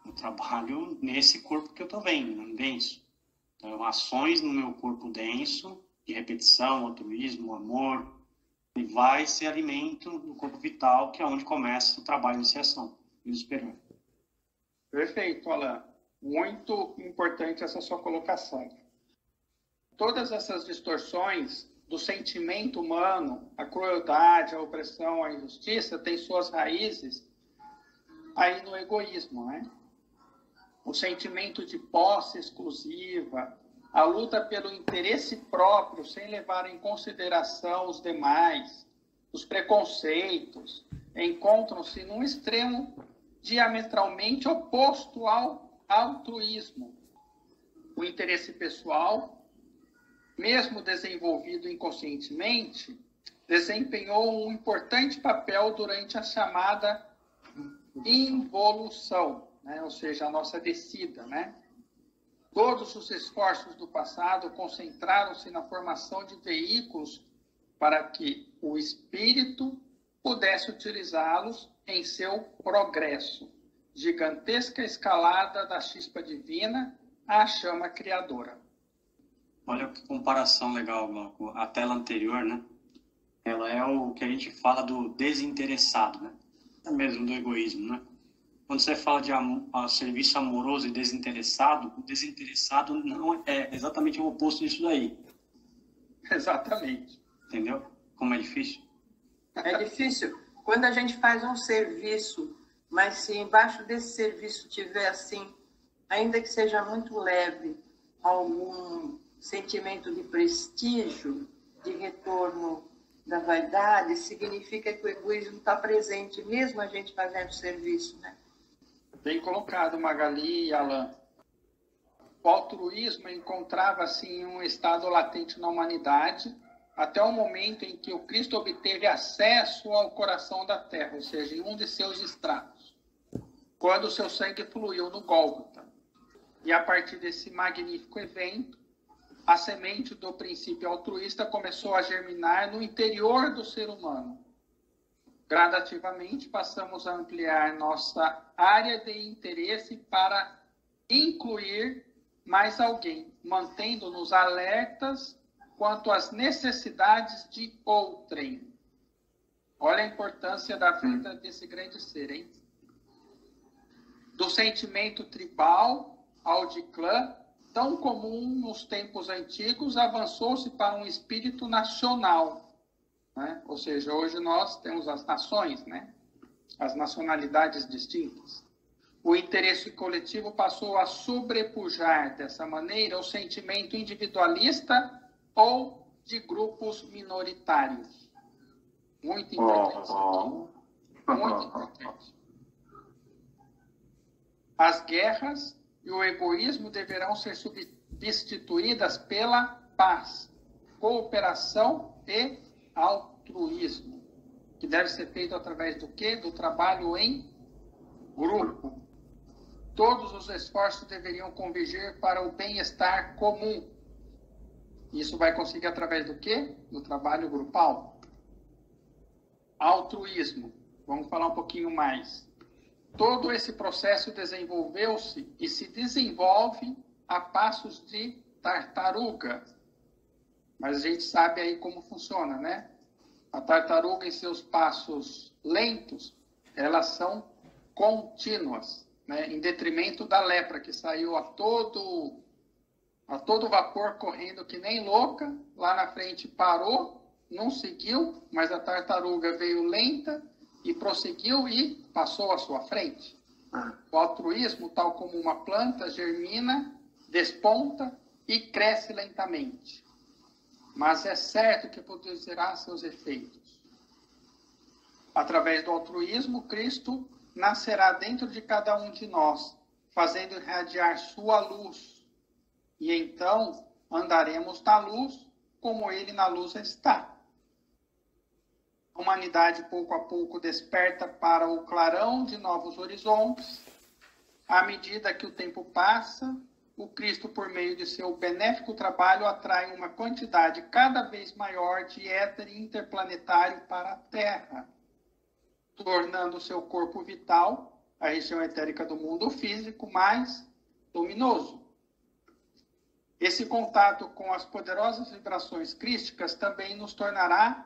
Eu trabalho nesse corpo que eu estou vendo, denso. Então, ações no meu corpo denso, de repetição, altruísmo, amor, e vai ser alimento do corpo vital, que é onde começa o trabalho de iniciação e esperando. Perfeito, Alain. Muito importante essa sua colocação. Todas essas distorções do sentimento humano, a crueldade, a opressão, a injustiça, têm suas raízes aí no egoísmo, né? O sentimento de posse exclusiva, a luta pelo interesse próprio, sem levar em consideração os demais, os preconceitos, encontram-se num extremo diametralmente oposto ao altruísmo. O interesse pessoal, mesmo desenvolvido inconscientemente, desempenhou um importante papel durante a chamada involução, né? Ou seja, a nossa descida, né? Todos os esforços do passado concentraram-se na formação de veículos para que o espírito pudesse utilizá-los em seu progresso, gigantesca escalada da chispa divina à chama criadora. Olha que comparação legal, Glauco. A tela anterior, né? Ela é o que a gente fala do desinteressado, né? É mesmo do egoísmo, né? Quando você fala de serviço amoroso e desinteressado, o desinteressado não é exatamente o oposto disso daí. Exatamente. Entendeu? Como é difícil? É difícil. Quando a gente faz um serviço, mas se embaixo desse serviço tiver assim, ainda que seja muito leve, algum sentimento de prestígio, de retorno da vaidade, significa que o egoísmo está presente, mesmo a gente fazendo serviço, né? Bem colocado, Magali e Alain. O altruísmo encontrava-se em um estado latente na humanidade, até o momento em que o Cristo obteve acesso ao coração da terra, ou seja, em um de seus estratos, quando o seu sangue fluiu no Gólgota. E a partir desse magnífico evento, a semente do princípio altruísta começou a germinar no interior do ser humano. Gradativamente, passamos a ampliar nossa área de interesse para incluir mais alguém, mantendo-nos alertas quanto às necessidades de outrem. Olha a importância da vida desse grande ser, hein? Do sentimento tribal ao de clã, tão comum nos tempos antigos, avançou-se para um espírito nacional, né? Ou seja, hoje nós temos as nações, né? As nacionalidades distintas. O interesse coletivo passou a sobrepujar, dessa maneira, o sentimento individualista ou de grupos minoritários. Muito importante isso aqui. Muito importante. As guerras e o egoísmo deverão ser substituídas pela paz, cooperação e altruísmo, que deve ser feito através do quê? Do trabalho em grupo. Todos os esforços deveriam convergir para o bem-estar comum. Isso vai conseguir através do quê? Do trabalho grupal. Altruísmo. Vamos falar um pouquinho mais. Todo esse processo desenvolveu-se e se desenvolve a passos de tartaruga. Mas a gente sabe aí como funciona, né? A tartaruga, em seus passos lentos, elas são contínuas, né? Em detrimento da lepra, que saiu a todo vapor correndo que nem louca, lá na frente parou não seguiu, mas a tartaruga veio lenta e prosseguiu e passou à sua frente. O altruísmo, tal como uma planta, germina, desponta e cresce lentamente. Mas é certo que produzirá seus efeitos. Através do altruísmo, Cristo nascerá dentro de cada um de nós, fazendo irradiar sua luz. E então andaremos na luz como ele na luz está. A humanidade pouco a pouco desperta para o clarão de novos horizontes. À medida que o tempo passa, o Cristo, por meio de seu benéfico trabalho, atrai uma quantidade cada vez maior de éter interplanetário para a Terra, tornando o seu corpo vital, a região etérica do mundo físico, mais luminoso. Esse contato com as poderosas vibrações crísticas também nos tornará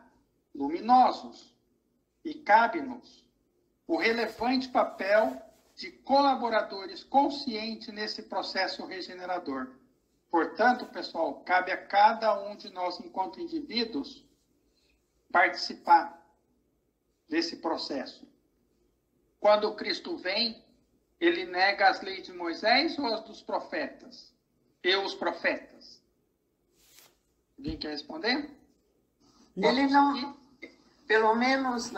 luminosos, e cabe-nos o relevante papel de colaboradores conscientes nesse processo regenerador. Portanto, pessoal, cabe a cada um de nós, enquanto indivíduos, participar desse processo. Quando o Cristo vem, ele nega as leis de Moisés ou as dos profetas? E os profetas? Alguém quer responder? Ele não, pelo menos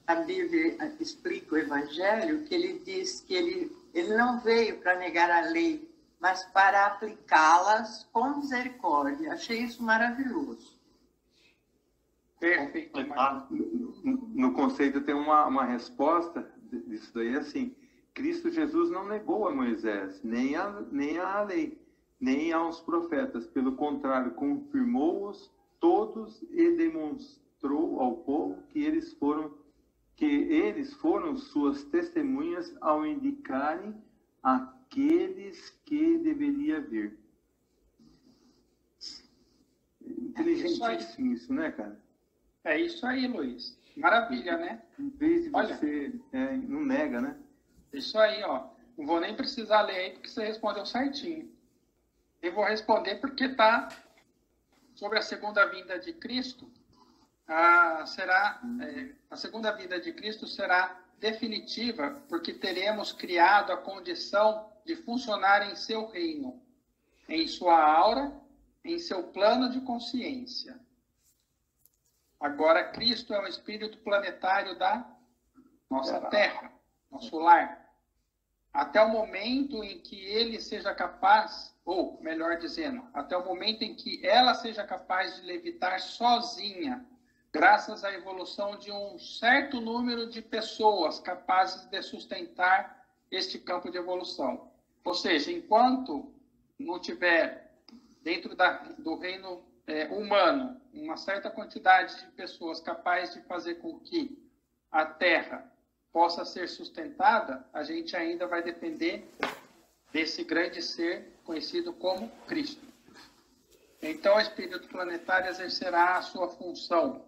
a Bíblia explica o Evangelho, que ele diz que ele não veio para negar a lei, mas para aplicá-las com misericórdia. Achei isso maravilhoso. Perfeito. No conceito tem uma resposta disso daí, assim: Cristo Jesus não negou a Moisés, nem a lei, nem aos profetas. Pelo contrário, confirmou-os todos e demonstrou ao povo que eles foram suas testemunhas ao indicarem aqueles que deveria vir. Inteligentíssimo isso, né, cara? É isso aí, Luiz. Maravilha, né? Em vez de você não nega, né? Isso aí, ó. Não vou nem precisar ler aí, porque você respondeu certinho. Eu vou responder porque está sobre a segunda vinda de Cristo. A segunda vinda de Cristo será definitiva, porque teremos criado a condição de funcionar em seu reino, em sua aura, em seu plano de consciência. Agora, Cristo é o espírito planetário da nossa Terra, nosso lar. Até o momento em que ele seja capaz, ou melhor dizendo, até o momento em que ela seja capaz de levitar sozinha, graças à evolução de um certo número de pessoas capazes de sustentar este campo de evolução. Ou seja, enquanto não tiver dentro do reino humano uma certa quantidade de pessoas capazes de fazer com que a Terra possa ser sustentada, a gente ainda vai depender desse grande ser conhecido como Cristo. Então, o espírito planetário exercerá a sua função,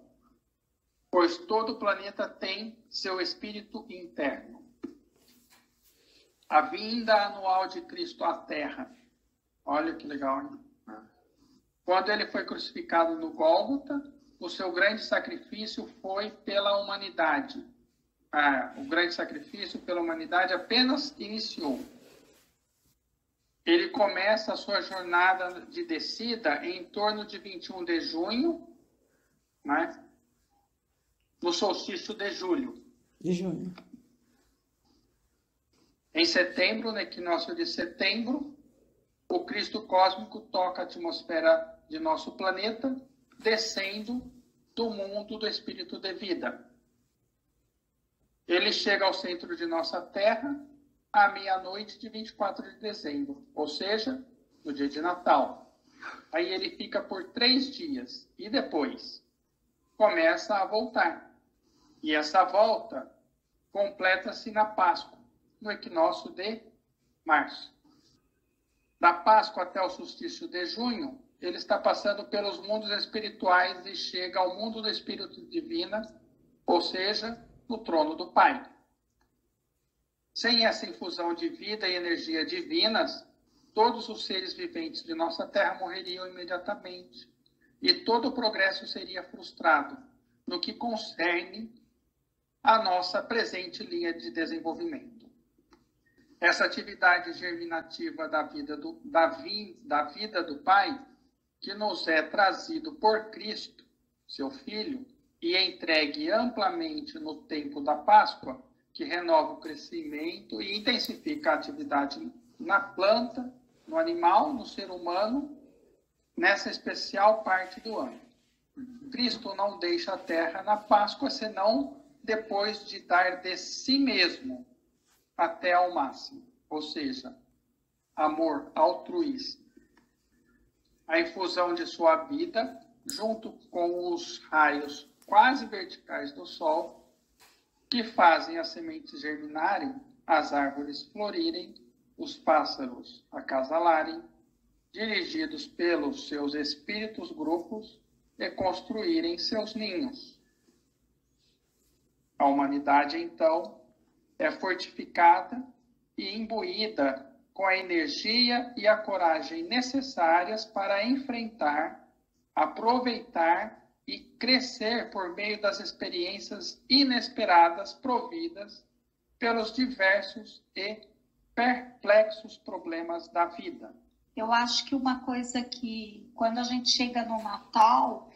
pois todo planeta tem seu espírito interno. A vinda anual de Cristo à Terra. Olha que legal, hein? Quando ele foi crucificado no Gólgota, o seu grande sacrifício foi pela humanidade. O grande sacrifício pela humanidade apenas iniciou. Ele começa a sua jornada de descida em torno de 21 de junho, né? No solstício de julho. De junho. Em setembro, no equinócio de setembro, o Cristo cósmico toca a atmosfera de nosso planeta, descendo do mundo do espírito de vida. Ele chega ao centro de nossa Terra à meia-noite de 24 de dezembro, ou seja, no dia de Natal. Aí ele fica por 3 dias e depois começa a voltar. E essa volta completa-se na Páscoa, no equinócio de março. Da Páscoa até o solstício de junho, ele está passando pelos mundos espirituais e chega ao mundo do Espírito Divino, ou seja, no trono do Pai. Sem essa infusão de vida e energia divinas, todos os seres viventes de nossa Terra morreriam imediatamente, e todo o progresso seria frustrado no que concerne a nossa presente linha de desenvolvimento. Essa atividade germinativa da vida do Pai, que nos é trazido por Cristo, seu Filho, e entregue amplamente no tempo da Páscoa, que renova o crescimento e intensifica a atividade na planta, no animal, no ser humano, nessa especial parte do ano. Cristo não deixa a terra na Páscoa, senão depois de dar de si mesmo até ao máximo, ou seja, amor altruísta. A infusão de sua vida, junto com os raios quase verticais do sol, que fazem as sementes germinarem, as árvores florirem, os pássaros acasalarem, dirigidos pelos seus espíritos grupos, e construírem seus ninhos. A humanidade, então, é fortificada e imbuída com a energia e a coragem necessárias para enfrentar, aproveitar e crescer por meio das experiências inesperadas providas pelos diversos e perplexos problemas da vida. Eu acho que uma coisa que, quando a gente chega no Natal,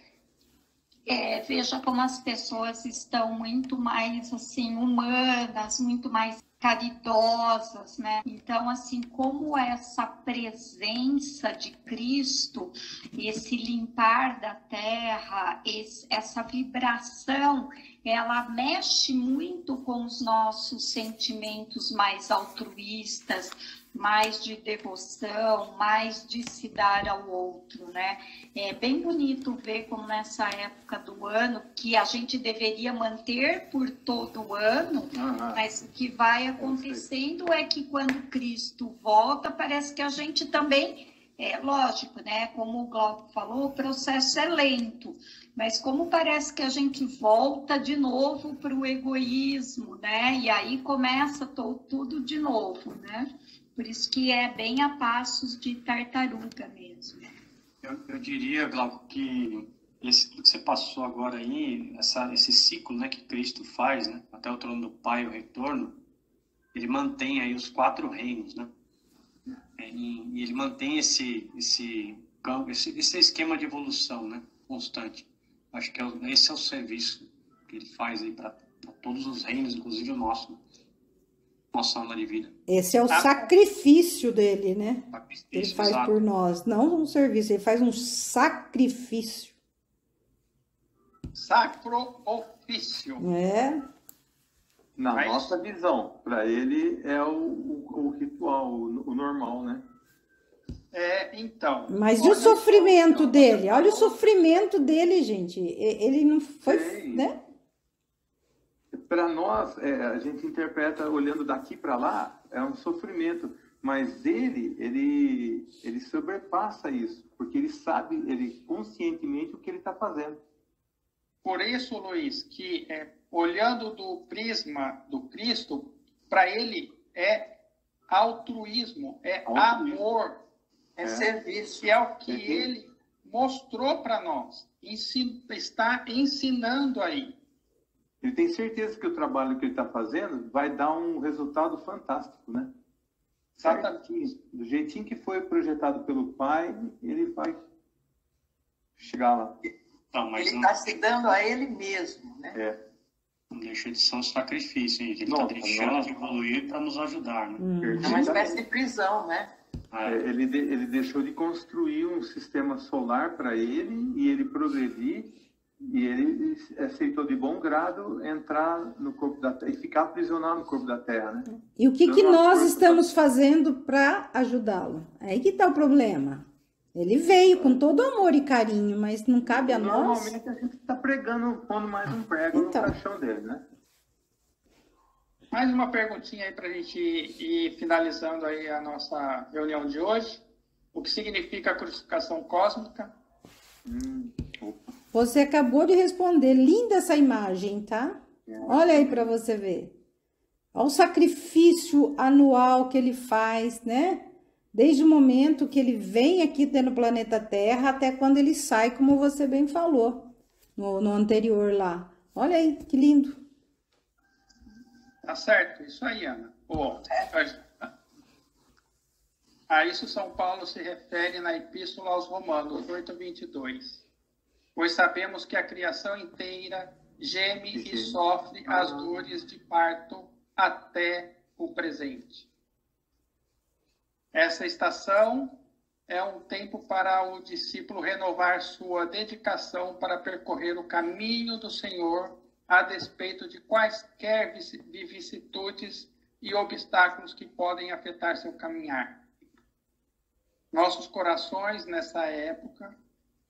veja como as pessoas estão muito mais, assim, humanas, muito mais caridosas, né? Então, assim, como essa presença de Cristo, esse limpar da terra, essa vibração, ela mexe muito com os nossos sentimentos mais altruístas, mais de devoção, mais de se dar ao outro, né? É bem bonito ver como nessa época do ano, que a gente deveria manter por todo o ano, mas o que vai acontecendo é que quando Cristo volta, parece que a gente também, lógico, né? Como o Glauco falou, o processo é lento, mas como parece que a gente volta de novo para o egoísmo, né? E aí começa tudo de novo, né? Por isso que é bem a passos de tartaruga mesmo. Eu diria, Glauco, que tudo que você passou agora aí, esse ciclo, né, que Cristo faz, né, até o trono do Pai, o retorno, ele mantém aí os 4 reinos, né? E ele mantém esse esquema de evolução, né, constante. Acho que esse é o serviço que ele faz aí para todos os reinos, inclusive o nosso, né? Nossa alma de vida. Esse é o sacrifício dele, né? Sacrifício, Ele faz exato. por nós, não um serviço, ele faz um sacrifício. Sacro ofício. Na Mas- nossa visão, para ele é o ritual, o normal, né? Então. Mas e o olha só, sofrimento então, dele? Olha o sofrimento dele, gente. Ele não foi, Sei. né? Para nós, a gente interpreta olhando daqui para lá, é um sofrimento, mas ele sobrepassa isso, porque ele sabe, ele conscientemente o que ele está fazendo. Por isso, Luiz, que olhando do prisma do Cristo, para ele é altruísmo, é Altruísmo. amor, É serviço. que é o que Perfeito. ele mostrou para nós, está ensinando aí. Ele tem certeza que o trabalho que ele está fazendo vai dar um resultado fantástico, né? Certinho. Do jeitinho que foi projetado pelo Pai, ele vai chegar lá. Então, mas Ele não, está se dando a ele mesmo, né? não deixa de ser um sacrifício, hein? Ele está Nossa, deixando nossa. de evoluir para nos ajudar, né? É uma espécie de prisão, né? Ele deixou de construir um sistema solar para ele e ele progredir, e ele aceitou de bom grado entrar no corpo da Terra e ficar aprisionado no corpo da Terra, né? E o que Dando uma nós força estamos fazendo para ajudá-lo? Aí que está o problema. Ele veio com todo amor e carinho, mas não cabe a nós. Normalmente a gente está pondo mais um prego Então. no caixão dele, né? Mais uma perguntinha aí para a gente ir finalizando aí a nossa reunião de hoje. O que significa a crucificação cósmica? Você acabou de responder. Linda essa imagem, tá? Olha aí para você ver. Olha o sacrifício anual que ele faz, né? Desde o momento que ele vem aqui no planeta Terra até quando ele sai, como você bem falou no anterior lá. Olha aí, que lindo. Tá certo, isso aí, Ana. A isso São Paulo se refere na Epístola aos Romanos 8:22. Pois sabemos que a criação inteira geme e sofre as dores de parto até o presente. Essa estação é um tempo para o discípulo renovar sua dedicação para percorrer o caminho do Senhor, a despeito de quaisquer vicissitudes e obstáculos que podem afetar seu caminhar. Nossos corações, nessa época,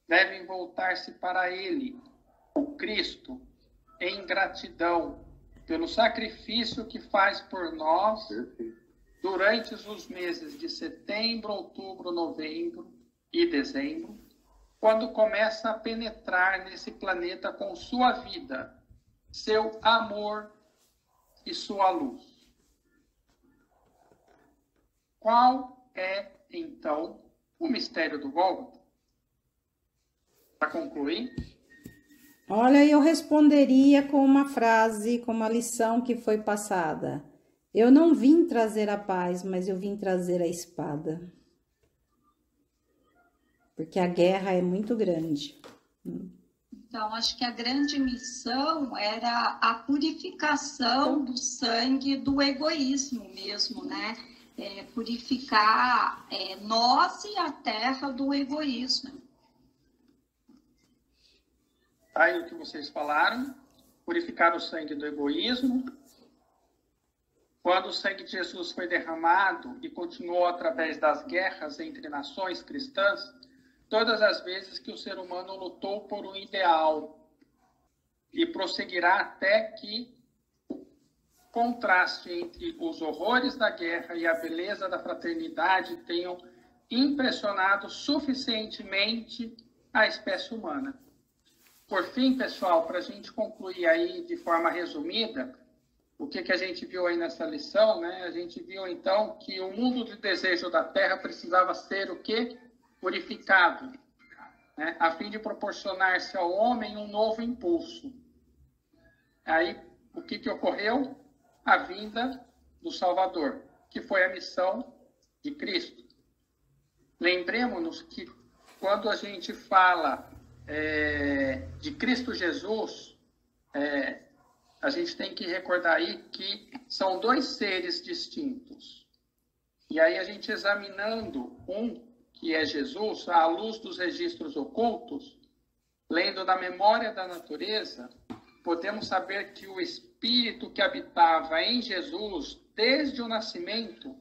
devem voltar-se para Ele, o Cristo, em gratidão pelo sacrifício que faz por nós durante os meses de setembro, outubro, novembro e dezembro, quando começa a penetrar nesse planeta com sua vida, seu amor e sua luz. Qual é, então, o mistério do Gólgota? Para concluir? Olha, eu responderia com uma frase, com uma lição que foi passada. Eu não vim trazer a paz, mas eu vim trazer a espada. Porque a guerra é muito grande. Então, acho que a grande missão era a purificação do sangue do egoísmo mesmo, né? Purificar nós e a terra do egoísmo. Aí o que vocês falaram, purificar o sangue do egoísmo. Quando o sangue de Jesus foi derramado e continuou através das guerras entre nações cristãs, todas as vezes que o ser humano lutou por um ideal e prosseguirá até que o contraste entre os horrores da guerra e a beleza da fraternidade tenham impressionado suficientemente a espécie humana. Por fim, pessoal, para a gente concluir aí de forma resumida, o que a gente viu aí nessa lição, né? A gente viu, então, que o mundo de desejo da Terra precisava ser o quê? Purificado, né? A fim de proporcionar-se ao homem um novo impulso. Aí, o que ocorreu? A vinda do Salvador, que foi a missão de Cristo. Lembremos-nos que quando a gente fala de Cristo Jesus, a gente tem que recordar aí que são dois seres distintos. E aí a gente examinando um, que é Jesus, à luz dos registros ocultos, lendo na memória da natureza, podemos saber que o espírito que habitava em Jesus, desde o nascimento,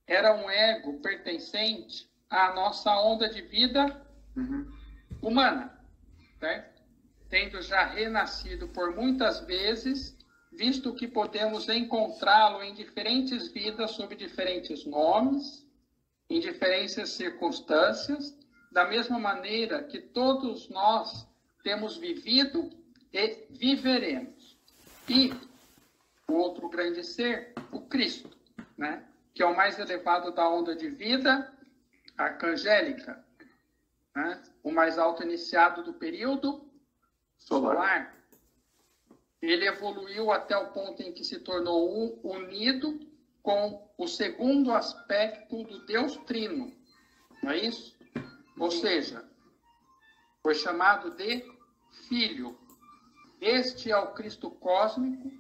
era um ego pertencente à nossa onda de vida humana, certo? Tendo já renascido por muitas vezes, visto que podemos encontrá-lo em diferentes vidas sob diferentes nomes, em diferentes circunstâncias, da mesma maneira que todos nós temos vivido e viveremos. E o outro grande ser, o Cristo, né? Que é o mais elevado da onda de vida arcangélica, né? O mais alto iniciado do período solar. Ele evoluiu até o ponto em que se tornou unido com o segundo aspecto do Deus Trino, não é isso? Ou seja, foi chamado de Filho. Este é o Cristo cósmico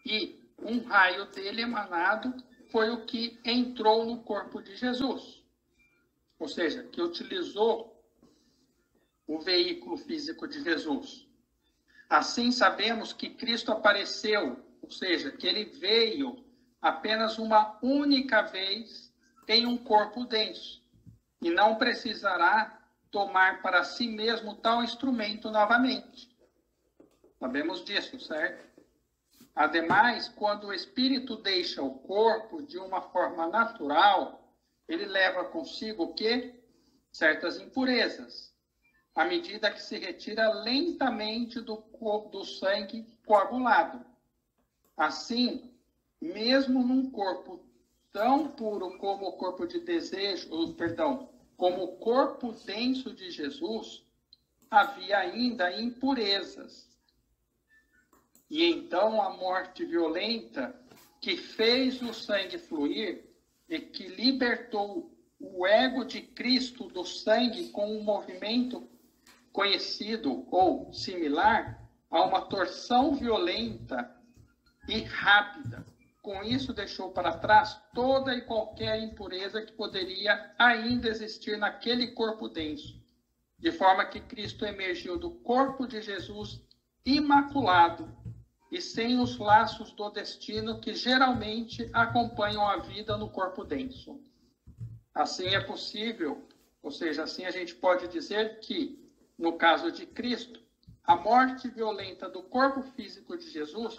e um raio dele emanado foi o que entrou no corpo de Jesus. Ou seja, que utilizou o veículo físico de Jesus. Assim sabemos que Cristo apareceu, ou seja, que ele veio apenas uma única vez em um corpo denso e não precisará tomar para si mesmo tal instrumento novamente. Sabemos disso, certo? Ademais, quando o espírito deixa o corpo de uma forma natural, ele leva consigo o quê? Certas impurezas, à medida que se retira lentamente do sangue coagulado. Assim, mesmo num corpo tão puro como o corpo de desejo, ou, perdão, como o corpo denso de Jesus, havia ainda impurezas. E então a morte violenta que fez o sangue fluir e que libertou o ego de Cristo do sangue com um movimento conhecido ou similar a uma torção violenta e rápida. Com isso, deixou para trás toda e qualquer impureza que poderia ainda existir naquele corpo denso, de forma que Cristo emergiu do corpo de Jesus imaculado e sem os laços do destino que geralmente acompanham a vida no corpo denso. Assim é possível, ou seja, assim a gente pode dizer que, no caso de Cristo, a morte violenta do corpo físico de Jesus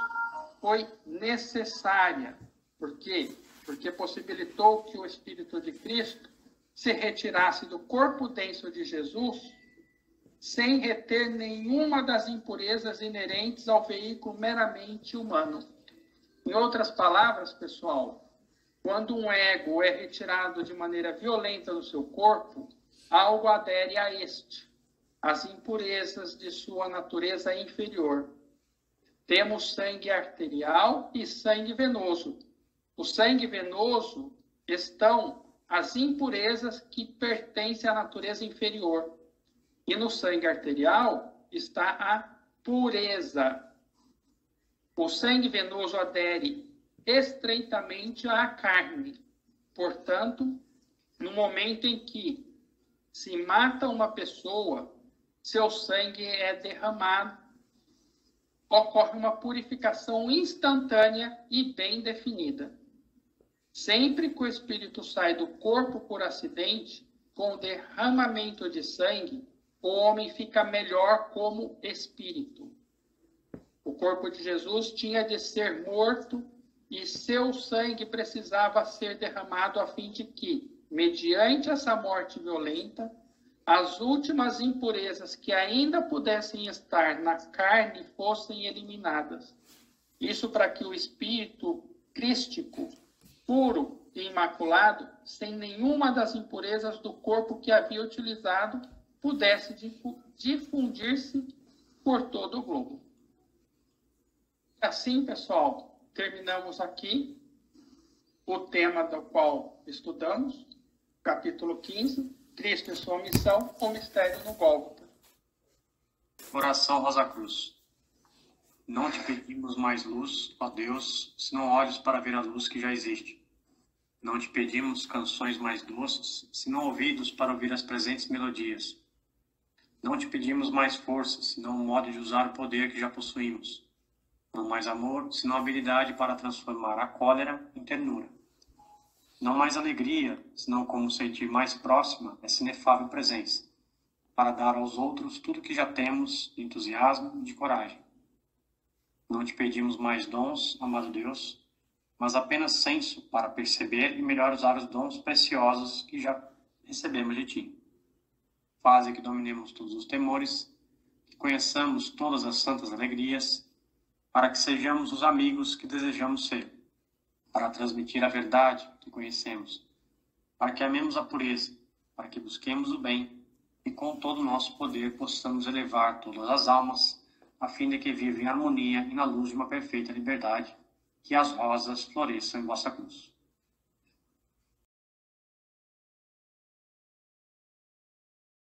foi necessária. Por quê? Porque possibilitou que o Espírito de Cristo se retirasse do corpo denso de Jesus sem reter nenhuma das impurezas inerentes ao veículo meramente humano. Em outras palavras, pessoal, quando um ego é retirado de maneira violenta do seu corpo, algo adere a este, as impurezas de sua natureza inferior. Temos sangue arterial e sangue venoso. O sangue venoso estão as impurezas que pertencem à natureza inferior. E no sangue arterial está a pureza. O sangue venoso adere estreitamente à carne. Portanto, no momento em que se mata uma pessoa, seu sangue é derramado, ocorre uma purificação instantânea e bem definida. Sempre que o espírito sai do corpo por acidente, com o derramamento de sangue, o homem fica melhor como espírito. O corpo de Jesus tinha de ser morto e seu sangue precisava ser derramado a fim de que, mediante essa morte violenta, as últimas impurezas que ainda pudessem estar na carne fossem eliminadas. Isso para que o espírito crístico, puro e imaculado, sem nenhuma das impurezas do corpo que havia utilizado, pudesse difundir-se por todo o globo. Assim, pessoal, terminamos aqui o tema do qual estudamos, capítulo 15, Cristo e sua missão, o mistério no Gólgota. Oração Rosa Cruz. Não te pedimos mais luz, ó Deus, senão olhos para ver a luz que já existe. Não te pedimos canções mais doces, senão ouvidos para ouvir as presentes melodias. Não te pedimos mais força, senão um modo de usar o poder que já possuímos. Não mais amor, senão habilidade para transformar a cólera em ternura. Não mais alegria, senão como sentir mais próxima essa inefável presença, para dar aos outros tudo que já temos de entusiasmo e de coragem. Não te pedimos mais dons, amado Deus, mas apenas senso para perceber e melhor usar os dons preciosos que já recebemos de ti. Faze que dominemos todos os temores, que conheçamos todas as santas alegrias, para que sejamos os amigos que desejamos ser, para transmitir a verdade que conhecemos, para que amemos a pureza, para que busquemos o bem e com todo o nosso poder possamos elevar todas as almas, a fim de que vivam em harmonia e na luz de uma perfeita liberdade, que as rosas floresçam em vossa cruz.